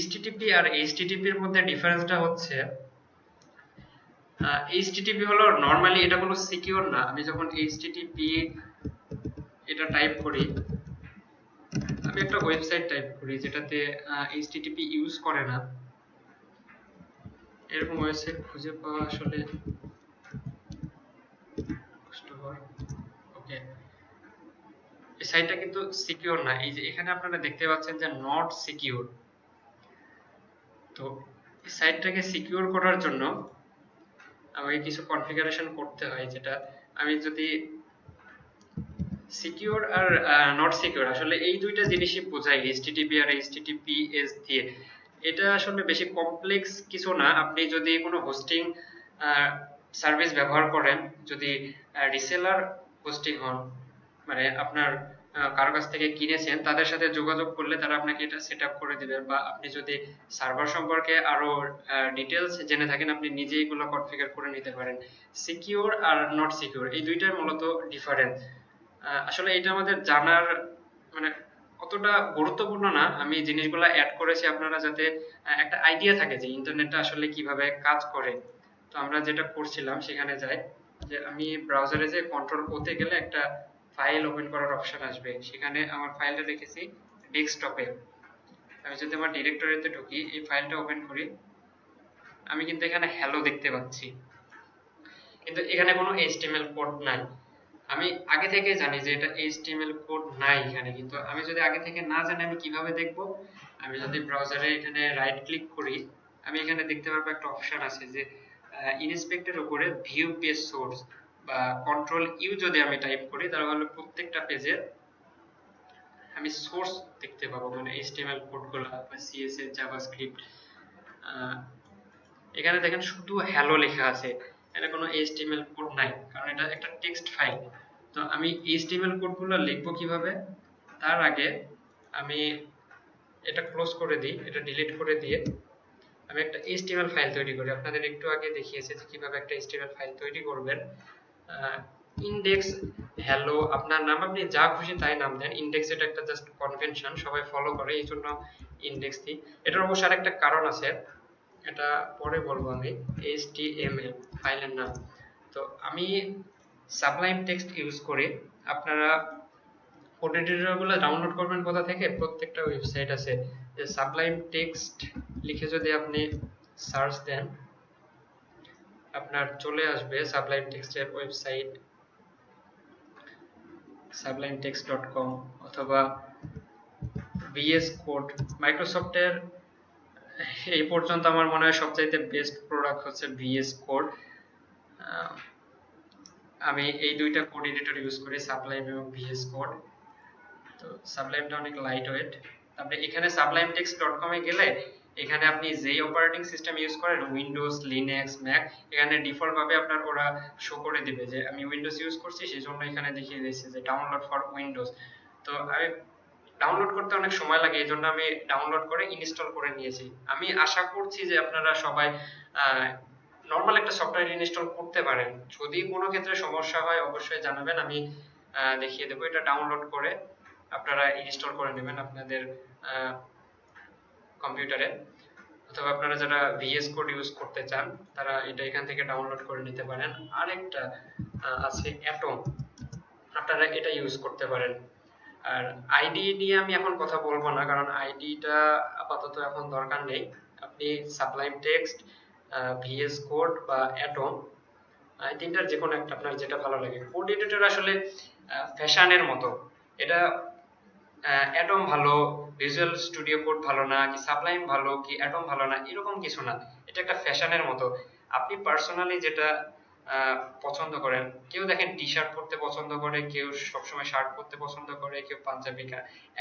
S1: HTTP আর HTTP এর মধ্যে ডিফারেন্সটা হচ্ছে, HTTP হলো নরমালি এটা কোনো সিকিউর না। আমি যখন HTTP এটা টাইপ করি, আমি একটা ওয়েবসাইট টাইপ করি যেটাতে HTTP ইউজ করে না, এরকম ওয়েবসাইট খুঁজে পাওয়া আসলে কষ্টকর। ওকে, এই সাইটটা কিন্তু সিকিউর না। এই যে এখানে আপনারা দেখতে পাচ্ছেন যে নট সিকিউর। তো এই সাইটটাকে সিকিউর করার জন্য আমাকে কিছু কনফিগারেশন করতে হয়, যেটা আমি যদি সিকিউর আর নট সিকিউর, আসলে এই দুইটা জিনিসই বোঝায় HTTP আর HTTPS দিয়ে। এটা আসলে বেশি কমপ্লেক্স কিছু না। আপনি যদি কোনো হোস্টিং সার্ভিস ব্যবহার করেন, যদি রিসেলার হোস্টিং হন, মানে আপনার কারো কাছ থেকে কিনেছেন, তাদের সাথে যোগাযোগ করলে তারা আপনাকে এটা সেট আপ করে দিবে, বা আপনি যদি সার্ভার সম্পর্কে আরো ডিটেলস জেনে থাকেন, আপনি নিজেই এগুলো কনফিগার করে নিতে পারেন। সিকিউর আর নট সিকিউর এই দুইটার মূলত ডিফারেন্স। আসলে এটা আমাদের জানার মানে অতটা গুরুত্বপূর্ণ না। আমি জিনিসগুলো অ্যাড করেছি আপনারা যাতে একটা আইডিয়া থাকে যে ইন্টারনেটটা আসলে কিভাবে কাজ করে। তো আমরা যেটা করছিলাম সেখানে যাই, যে আমি ব্রাউজারে যে Ctrl+O তে গেলে একটা ফাইল ওপেন করার অপশন আসবে, সেখানে আমার ফাইলটা রেখেছি ডেস্কটপে। আমি যদি আমার ডিরেক্টরিতে ঢুকি, এই ফাইলটা ওপেন করি, আমি কিন্তু এখানে হ্যালো দেখতে পাচ্ছি, কিন্তু এখানে কোনো HTML কোড নাই। আমি আগে থেকে জানি যে এটা HTML কোড নাই এখানে, কিন্তু আমি যদি আগে থেকে না জানি আমি কিভাবে দেখব? আমি যদি ব্রাউজারে এখানে রাইট ক্লিক করি, আমি এখানে দেখতে পারবো একটা অপশন আছে যে ইন্সপেক্টের উপরে ভিউ পেজ সোর্স, বা Ctrl+U যদি আমি টাইপ করি, তাহলে প্রত্যেকটা পেজে আমি সোর্স দেখতে পাবো, মানে HTML কোডগুলো বা CSS, জাভাস্ক্রিপ্ট। এখানে দেখেন শুধু হ্যালো লেখা আছে, এটা কোনো HTML কোড নাই, কারণ এটা একটা টেক্সট ফাইল। তো আমি HTML কোডগুলো লিখবো কিভাবে? তার আগে আমি এটা ক্লোজ করে দিই, এটা ডিলিট করে দিয়ে আমি একটা HTML ফাইল তৈরি করি। আপনাদের একটু আগে দেখিয়েছি যে কিভাবে একটা HTML ফাইল তৈরি করবেন। ইনডেক্স, হ্যালো, আপনার নাম আপনি যা খুশি তাই নাম দেন। ইনডেক্স এটা একটা জাস্ট কনভেনশন, সবাই ফলো করে, এই জন্য ইনডেক্স দিই। এটার অবশ্য আরেকটা কারণ আছে, এটা পরে বলবো আমি। HTML ফাইলের নাম। তো আমি সাবলাইম টেক্সট ইউজ করি। আপনারা কোড এডিটরগুলো ডাউনলোড করবেন কোথা থেকে? প্রত্যেকটা ওয়েবসাইট আছে, যে সাবলাইম টেক্সট লিখে যদি আপনি সার্চ দেন, আপনার চলে আসবে সাবলাইম টেক্সটের ওয়েবসাইট sublimetext.com, অথবা ভিএস কোড মাইক্রোসফটের এই পর্যন্ত আমার মনে হয় সবচাইতে বেস্ট প্রোডাক্ট হচ্ছে ভিএস কোড। আমি এই দুইটা কোড এডিটর ইউজ করি, সাবলাইম এবং ভিএস কোড। তো সাবলাইমটা অনেক লাইট ওয়েট। আপনি এখানে sublimetext.com এ গেলে এখানে আপনি যেই অপারেটিং সিস্টেম ইউজ করেন, উইন্ডোজ, লিনাক্স, ম্যাক, এখানে ডিফল্ট ভাবে আপনার ওরা শো করে দিবে যে আমি উইন্ডোজ ইউজ করছি, সেজন্য এখানে দেখিয়ে দিয়েছে যে ডাউনলোড ফর উইন্ডোজ। তো আমি ডাউনলোড করতে অনেক সময় লাগে, এই জন্য আমি ডাউনলোড করে ইনস্টল করে নিয়েছি। আমি আশা করছি যে আপনারা সবাই নর্মাল একটা সফটওয়্যার ইনস্টল করতে পারেন। যদি কোনো ক্ষেত্রে সমস্যা হয় অবশ্যই জানাবেন, আমি দেখিয়ে দেবো। এটা ডাউনলোড করে আপনারা ইনস্টল করে নেবেন আপনাদের কম্পিউটারে, অথবা আপনারা যারা ভিএস কোড ইউজ করতে চান তারা এটা এখান থেকে ডাউনলোড করে নিতে পারেন। আরেকটা আছে অ্যাটম, আপনারা এটা ইউজ করতে পারেন। আর আইডি নিয়ে আমি এখন কথা বলবো না, কারণ আইডিটা আপাতত এখন দরকার নেই। আপনি সাবলাইম টেক্সট, ভিএস কোড বা অ্যাটম, এই তিনটার যে কোনো একটা আপনার যেটা ভালো লাগে। কোড এডিটর আসলে ফ্যাশনের মতো, এটা অ্যাটম ভালো, ভিজুয়াল স্টুডিও কোড ভালো না, কি সাবলাইম ভালো, কি অ্যাটম ভালো না, এরকম কিছু না। এটা একটা ফ্যাশনের মতো। আপনি পার্সোনালি যেটা পছন্দ করেন, কেউ দেখেন টি শার্ট পরতে পছন্দ করে, কেউ সবসময় শার্ট পরতে পছন্দ করে, কেউ পাঞ্জাবি,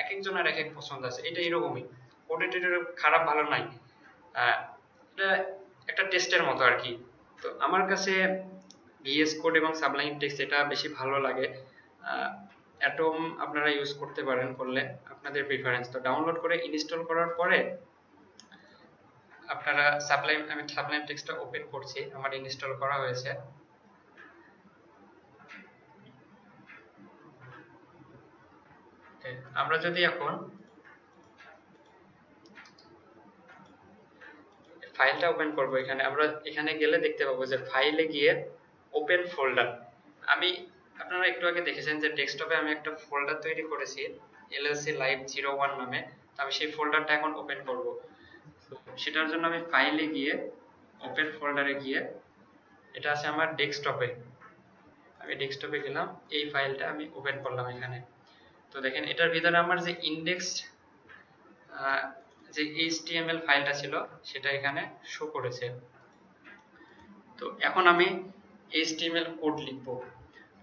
S1: এক একজনের এক এক পছন্দ আছে। এটা এরকমই, কোড এডিটর খারাপ ভালো নাই, এটা একটা টেস্টের মতো আর কি। তো আমার কাছে ভিএস কোড এবং সাবলাইম টেক্সট এটা বেশি ভালো লাগে। অ্যাটম আপনারা ইউজ করতে পারেন, করলে আপনাদের প্রিফারেন্স। তো ডাউনলোড করে ইনস্টল করার পরে আপনারা আমি সাবলাইম টেক্সটটা ওপেন করছি, আমার ইনস্টল করা হয়েছে। আমরা যদি এখন ফাইলটা ওপেন করব, এখানে গেলে দেখতে পাবো যে ফাইলে গিয়ে ওপেন ফোল্ডার। আপনারা একটু আগে দেখেছেন যে ডেস্কটপে আমি একটা ফোল্ডার তৈরি করেছি LLC Live 01 নামে। তো আমি সেই ফোল্ডারটা এখন ওপেন করব। তো সেটার জন্য আমি ফাইলে গিয়ে ওপেন ফোল্ডারে গিয়ে, এটা আছে আমার ডেস্কটপে, আমি ডেস্কটপে গেলাম, এই ফাইলটা আমি ওপেন করলাম এখানে। তো দেখেন এটার ভিতরে আমার যে ইন্ডেক্স যে HTML ফাইলটা ছিল সেটা এখানে শো করেছে। তো এখন আমি HTML কোড লিখব।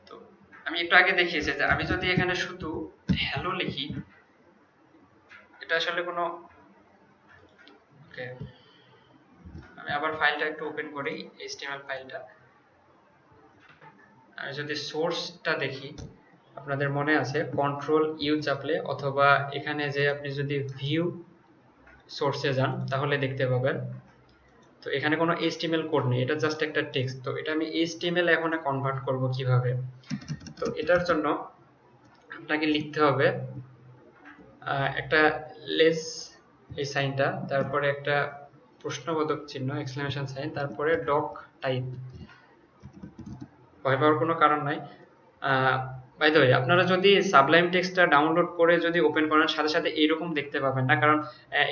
S1: তো আমি একটু আগে দেখিয়েছি যে আমি যদি এখানে শুধু হ্যালো লিখি, এটা আসলে কোনো ওকে, আমি আবার ফাইলটা একটু ওপেন করি, HTML ফাইলটা। আমি যদি সোর্সটা দেখি, আপনাদের মনে আছে কন্ট্রোল ইউ চাপলে, অথবা এখানে যে আপনি যদি ভিউ সোর্সে যান তাহলে দেখতে পাবেন। তো এখানে কোনো HTML কোড নেই, এটা জাস্ট একটা টেক্সট। তো এটা আমি HTML এখন কনভার্ট করব কিভাবে? তো এটার জন্য আপনাকে লিখতে হবে একটা লেস, এই সাইনটা, তারপরে একটা প্রশ্নবোধক চিহ্ন, এক্সক্লেমেশন সাইন, তারপরে ডক টাইপ। ভয় পাওয়ার কোনো কারণ নাই। বাই দ্য ওয়ে, আপনারা যদি সাবলাইম টেক্সটটা ডাউনলোড করে যদি ওপেন করেন, সাথে সাথে এইরকম দেখতে পাবেন না, কারণ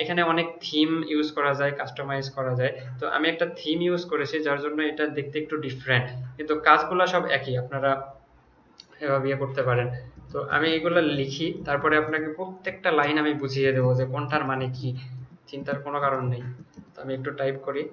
S1: এখানে অনেক থিম ইউজ করা যায়, কাস্টমাইজ করা যায়। তো আমি একটা থিম ইউজ করেছি, যার জন্য এটা দেখতে একটু ডিফারেন্ট, কিন্তু কাজগুলো সব একই, আপনারা এভাবে ইয়ে করতে পারেন। তো আমি এগুলো লিখি, তারপরে আপনাকে প্রত্যেকটা লাইন আমি বুঝিয়ে দেবো যে কোনটার মানে কি, চিন্তার কোনো কারণ নেই। তো আমি একটু টাইপ করি।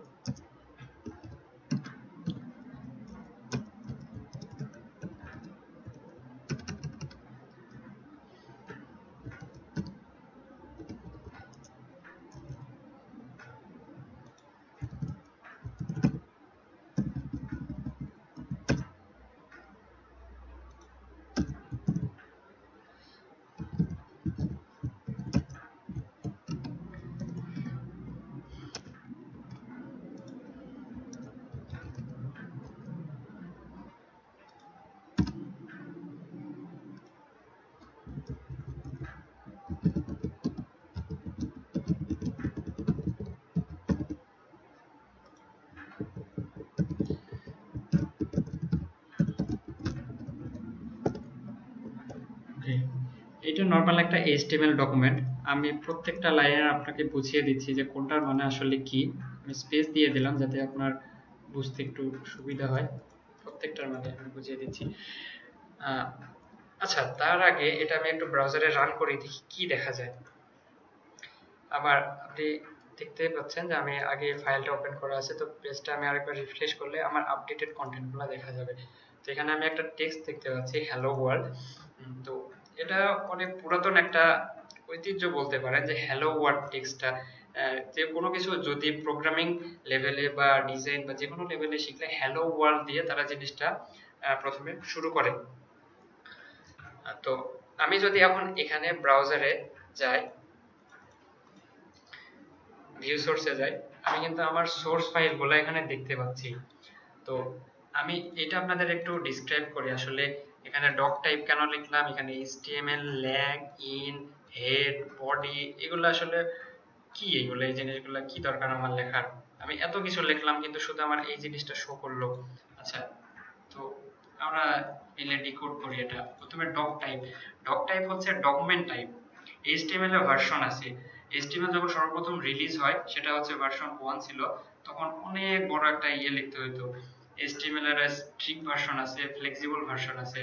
S1: এটা নর্মাল একটা HTML ডকুমেন্ট। আমি প্রত্যেকটা লাইনে আপনাকে বুঝিয়ে দিচ্ছি যে কোনটার মানে আসলে কি। আমি স্পেস দিয়ে দিলাম যাতে আপনার বুঝতে একটু সুবিধা হয়। প্রত্যেকটার মানে আমি বুঝিয়ে দিচ্ছি। আচ্ছা, তার আগে এটা আমি একটু ব্রাউজারে রান করে দেখি কি দেখা যায়। আবার আপনি দেখতেই পাচ্ছেন যে আমি আগে ফাইলটা ওপেন করা আছে, তো পেজটা আমি আরেকবার রিফ্রেশ করলে আমার আপডেটেড কন্টেন্টগুলো দেখা যাবে। তো এখানে আমি একটা টেক্সট দেখতে পাচ্ছি, হ্যালো ওয়ার্ল্ড। তো এটা অনেক পুরাতন একটা ঐতিহ্য বলতে পারেন যে হ্যালো ওয়ার্ল্ড টেক্সটটা, যে কোনো কিছু যদি প্রোগ্রামিং লেভেলে বা ডিজাইন বা যে কোনো লেভেলে শিখলে হ্যালো ওয়ার্ল্ড দিয়ে তারা জিনিসটা প্রথমে শুরু করে। তো আমি যদি এখন এখানে ব্রাউজারে যাই, ভিউ সোর্সে যাই, আমি কিন্তু আমার সোর্স ফাইলগুলো এখানে দেখতে পাচ্ছি। তো আমি এটা আপনাদের একটু ডিসক্রাইব করি আসলে এখানে ডক টাইপ কেন লিখলাম, এখানে HTML, lag, in, head, body, এগুলো আসলে কি, এগুলো এই জিনিসগুলো কি দরকার আমার লেখার, আমি এত কিছু লিখলাম কিন্তু শুধু আমার এই জিনিসটা শো করলো। আচ্ছা, তো আমরা এলে ডিকোড করি এটা। প্রথমে ডক টাইপ হচ্ছে ডকুমেন্ট টাইপ। HTML এর ভার্সন আছে। HTML যখন সর্বপ্রথম রিলিজ হয় সেটা হচ্ছে ভার্সন 1 ছিল, তখন অনেক বড় একটা লিখতে হতো। HTML এর স্ট্রিক্ট ভার্সন আছে, ফ্লেক্সিবল ভার্সন আছে।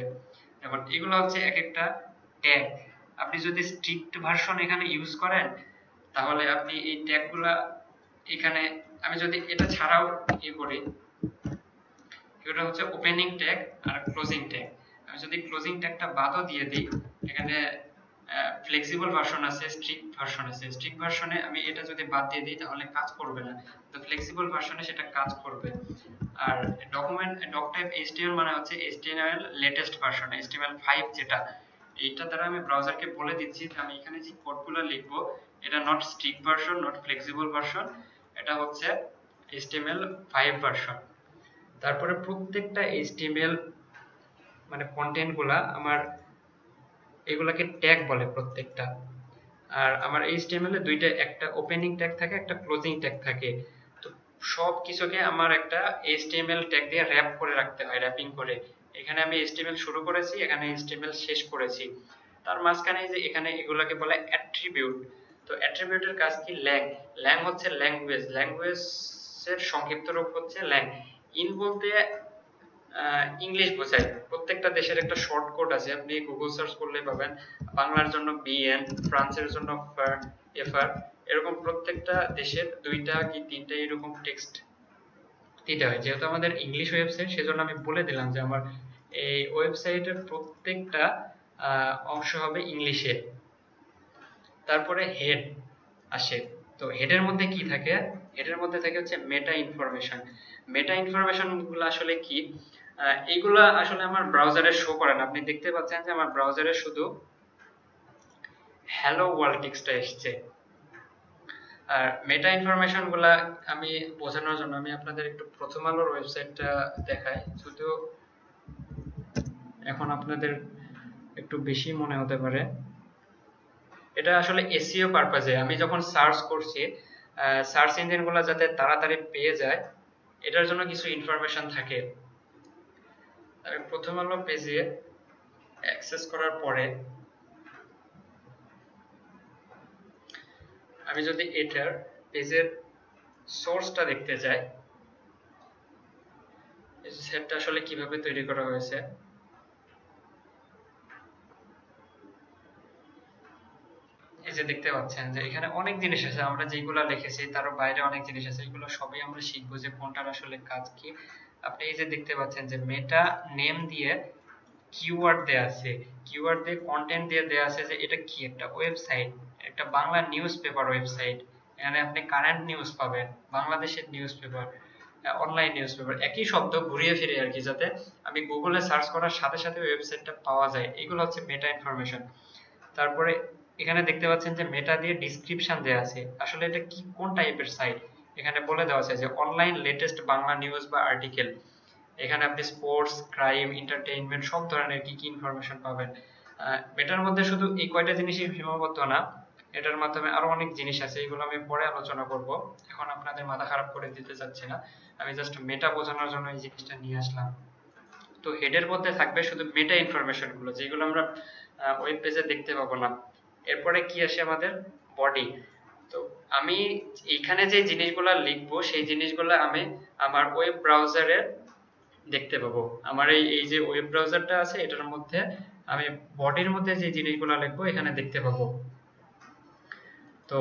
S1: এবং এগুলো হচ্ছে এক একটা ট্যাগ। আপনি যদি স্ট্রিক্ট ভার্সন এখানে ইউজ করেন তাহলে আপনি এই ট্যাগগুলা এখানে, আমি যদি এটা ছাড়াও করি, এটা হচ্ছে ওপেনিং ট্যাগ আর ক্লোজিং ট্যাগ। আমি যদি ক্লোজিং ট্যাগটা বাদও দিয়ে দিই, এখানে ফ্লেক্সিবল ভার্সন আছে, স্ট্রিক্ট ভার্সন আছে। স্ট্রিক্ট ভার্সনে আমি এটা যদি বাদ দিয়ে দিই তাহলে কাজ করবে না, তো ফ্লেক্সিবল ভার্সনে সেটা কাজ করবে। আর ডক টাইপ HTML মানে হচ্ছে HTML লেটেস্ট ভার্সন, HTML5 যেটা, এইটা দ্বারা আমি ব্রাউজারকে বলে দিচ্ছি যে আমি এখানে যে কোডগুলো লিখবো এটা not strict version, not flexible version, এটা হচ্ছে HTML5 ভার্সন। তারপরে প্রত্যেকটা HTML মানে কন্টেন্ট গুলা আমার, এগুলাকে ট্যাগ বলে প্রত্যেকটা। আর আমার HTML এ দুইটা, একটা ওপেনিং ট্যাগ থাকে, একটা ক্লোজিং ট্যাগ থাকে। তো সব কিছুকে আমার একটা HTML ট্যাগ দিয়ে র‍্যাপ করে রাখতে হয়, র‍্যাপিং করে। এখানে আমি HTML শুরু করেছি, এখানে HTML শেষ করেছি। তার মাঝখানে যে এখানে এগুলাকে বলে অ্যাট্রিবিউট। তো অ্যাট্রিবিউটের কাজ কি, ল্যাং হচ্ছে ল্যাঙ্গুয়েজের সংক্ষিপ্ত রূপ হচ্ছে ল্যাং। ইন বলতে ইংলিশ বোঝায়। প্রত্যেকটা দেশের একটা শর্ট কোড আছে, আপনি গুগল সার্চ করলে পাবেন। বাংলার জন্য BN, ফ্রান্সের জন্য FR, এরকম প্রত্যেকটা দেশের দুইটা কি তিনটা এরকম টেক্সট দিতে হয়। যেহেতু আমাদের ইংলিশ ওয়েবসাইট সেজন্য আমি বলে দিলাম যে আমার এই ওয়েবসাইটের প্রত্যেকটা অংশ হবে ইংলিশে। তারপরে হেড আসে। তো হেডের মধ্যে কি থাকে, হেডের মধ্যে থাকে হচ্ছে মেটা ইনফরমেশন। মেটা ইনফরমেশন গুলো আসলে কি, এইগুলা আসলে আমার ব্রাউজারে শো করে না। আপনি দেখতে পাচ্ছেন যে আমার ব্রাউজারে শুধু হ্যালো ওয়ার্ল্ড টেক্সটটা এসেছে। আর মেটা ইনফরমেশন গুলা আমি বোঝানোর জন্য আমি আপনাদের একটু প্রথম আলোর ওয়েবসাইটটা দেখাই, যদিও এখন আপনাদের একটু বেশি মনে হতে পারে। এটা আসলে SEO পারপাজে, আমি যখন সার্চ করছি সার্চ ইঞ্জিন গুলা যাতে তাড়াতাড়ি পেয়ে যায় এটার জন্য কিছু ইনফরমেশন থাকে। আমি প্রথম আলো পেজে অ্যাক্সেস করার পরে আমি যদি এটার পেজের সোর্সটা দেখতে চাই, এই সেটটা আসলে কিভাবে তৈরি করা হয়েছে, এই যে দেখতে পাচ্ছেন যে এখানে অনেক জিনিস আছে, আমরা যেগুলো লিখেছি তার বাইরে অনেক জিনিস আছে, এগুলো সবই আমরা শিখবো যে কোনটার আসলে কাজ কি। আপনি এই যে দেখতে পাচ্ছেন যে মেটা নেম দিয়ে কিওয়ার্ড দেয়া আছে, কিওয়ার্ড দিয়ে কন্টেন্ট দিয়ে দেয়া আছে যে এটা কি, একটা ওয়েবসাইট, একটা বাংলা নিউজ পেপার ওয়েবসাইট। এখানে আপনি কারেন্ট নিউজ পাবেন, বাংলাদেশের news paper, online news paper, একই শব্দ ঘুরিয়ে ফিরে আর কি, যাতে আমি গুগলে সার্চ করার সাথে সাথে ওয়েবসাইটটা পাওয়া যায়। এগুলো হচ্ছে মেটা ইনফরমেশন। তারপরে এখানে দেখতে পাচ্ছেন যে মেটা দিয়ে ডেসক্রিপশন দেয়া আছে, আসলে এটা কি, কোন টাইপের সাইট, এখানে বলে দেওয়া আছে যে অনলাইন লেটেস্ট বাংলা নিউজ বা আর্টিকেল। এখানে আপনি স্পোর্টস, ক্রাইম, এন্টারটেইনমেন্ট সব ধরনের কি কি ইনফরমেশন পাবেন। এটার মধ্যে শুধু এই কয়টা জিনিসই সীমাবদ্ধ না, এটার মাধ্যমে আরো অনেক জিনিস আছে, এগুলো আমি পরে আলোচনা করব, এখন আপনাদের মাথা খারাপ করে দিতে চাচ্ছি না, আমি জাস্ট মেটা বোঝানোর জন্য এই জিনিসটা নিয়ে আসলাম। তো হেডের মধ্যে থাকবে শুধু মেটা ইনফরমেশন গুলো, যেগুলো আমরা ওয়েব পেজে দেখতে পাবো না। এরপরে কি আসে আমাদের, বডি। তো আমি এখানে যে জিনিসগুলো লিখবো সেই জিনিসগুলো আমি আমার ওয়েব ব্রাউজারে দেখতে পাবো। আমার এই যে ওয়েব ব্রাউজারটা আছে এটার মধ্যে আমি বডির মধ্যে যে জিনিসগুলো লিখবো এখানে দেখতে পাবো। তো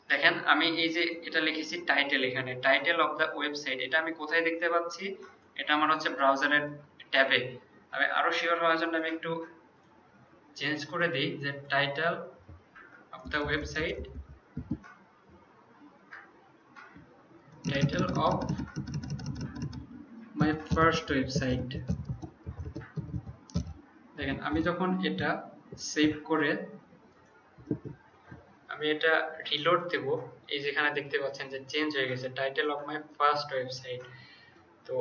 S1: দেখেন আমি এই যে এটা লিখেছি টাইটেল, এখানে টাইটেল অফ দ্য ওয়েবসাইট, এটা আমি কোথায় দেখতে পাচ্ছি? এটা আমার হচ্ছে ব্রাউজারের ট্যাবে। আমি আরো শিওর হওয়ার জন্য আমি একটু চেঞ্জ করে দিই যে title of the website, title of my first website. দেখেন আমি যখন এটা সেভ করে আমি এটা রিলোড দেব, এই যেখানে দেখতে পাচ্ছেন যে চেঞ্জ হয়ে গেছে title of my first website. তো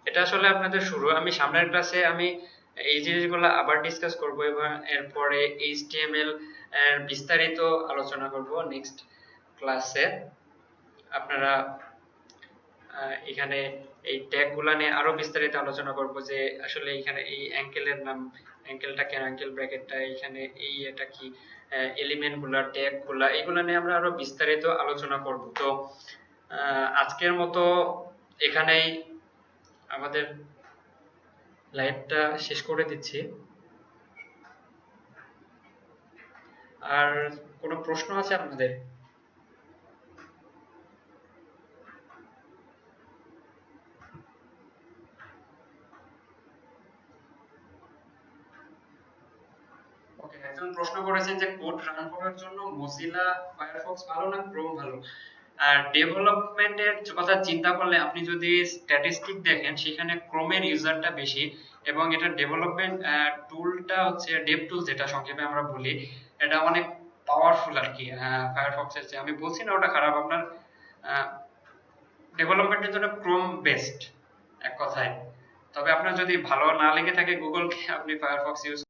S1: এটা আসলে আপনাদের শুরু, আমি সামনের ক্লাসে আমি এই জিনিসগুলো আবার ডিসকাস করব এবং এরপরে এইচটিএমএল এর বিস্তারিত আলোচনা করব নেক্সট ক্লাসে। আপনারা এখানে এই ট্যাগ গুলা নিয়ে আরো বিস্তারিত আলোচনা করব, যে আসলে এখানে এই অ্যাঙ্কেলের নাম, অ্যাঙ্কেলটা কেন, অ্যাঙ্কেল ব্র্যাকেটটা এখানে এই এটা কি, এলিমেন্ট গুলা, ট্যাগ গুলা, এগুলা নিয়ে আমরা আরো বিস্তারিত আলোচনা করব। তো আজকের মতো এখানেই আমাদের লাইভটা শেষ করে দিচ্ছি। আর কোনো প্রশ্ন আছে আপনাদের? ওকে, একজন প্রশ্ন করেছেন যে কোড রান করার জন্য মোজিলা ফায়ারফক্স ভালো না ক্রোম ভালো? আর ডেভেলপমেন্টের কথা চিন্তা করলে আপনি যদি স্ট্যাটিস্টিক দেখেন সেখানে ক্রোমের ইউজারটা বেশি, এবং এটা ডেভেলপমেন্ট টুলটা হচ্ছে ডেভ টুল যেটা সংক্ষেপে আমরা বলি, এটা অনেক পাওয়ারফুল আর কি ফায়ারফক্সের চেয়ে। আমি বলছি না ওটা খারাপ, আপনার ডেভেলপমেন্টের জন্য ক্রোম বেস্ট এক কথায়। তবে আপনার যদি ভালো না লেগে থাকে গুগলকে, আপনি ফায়ারফক্স ইউজ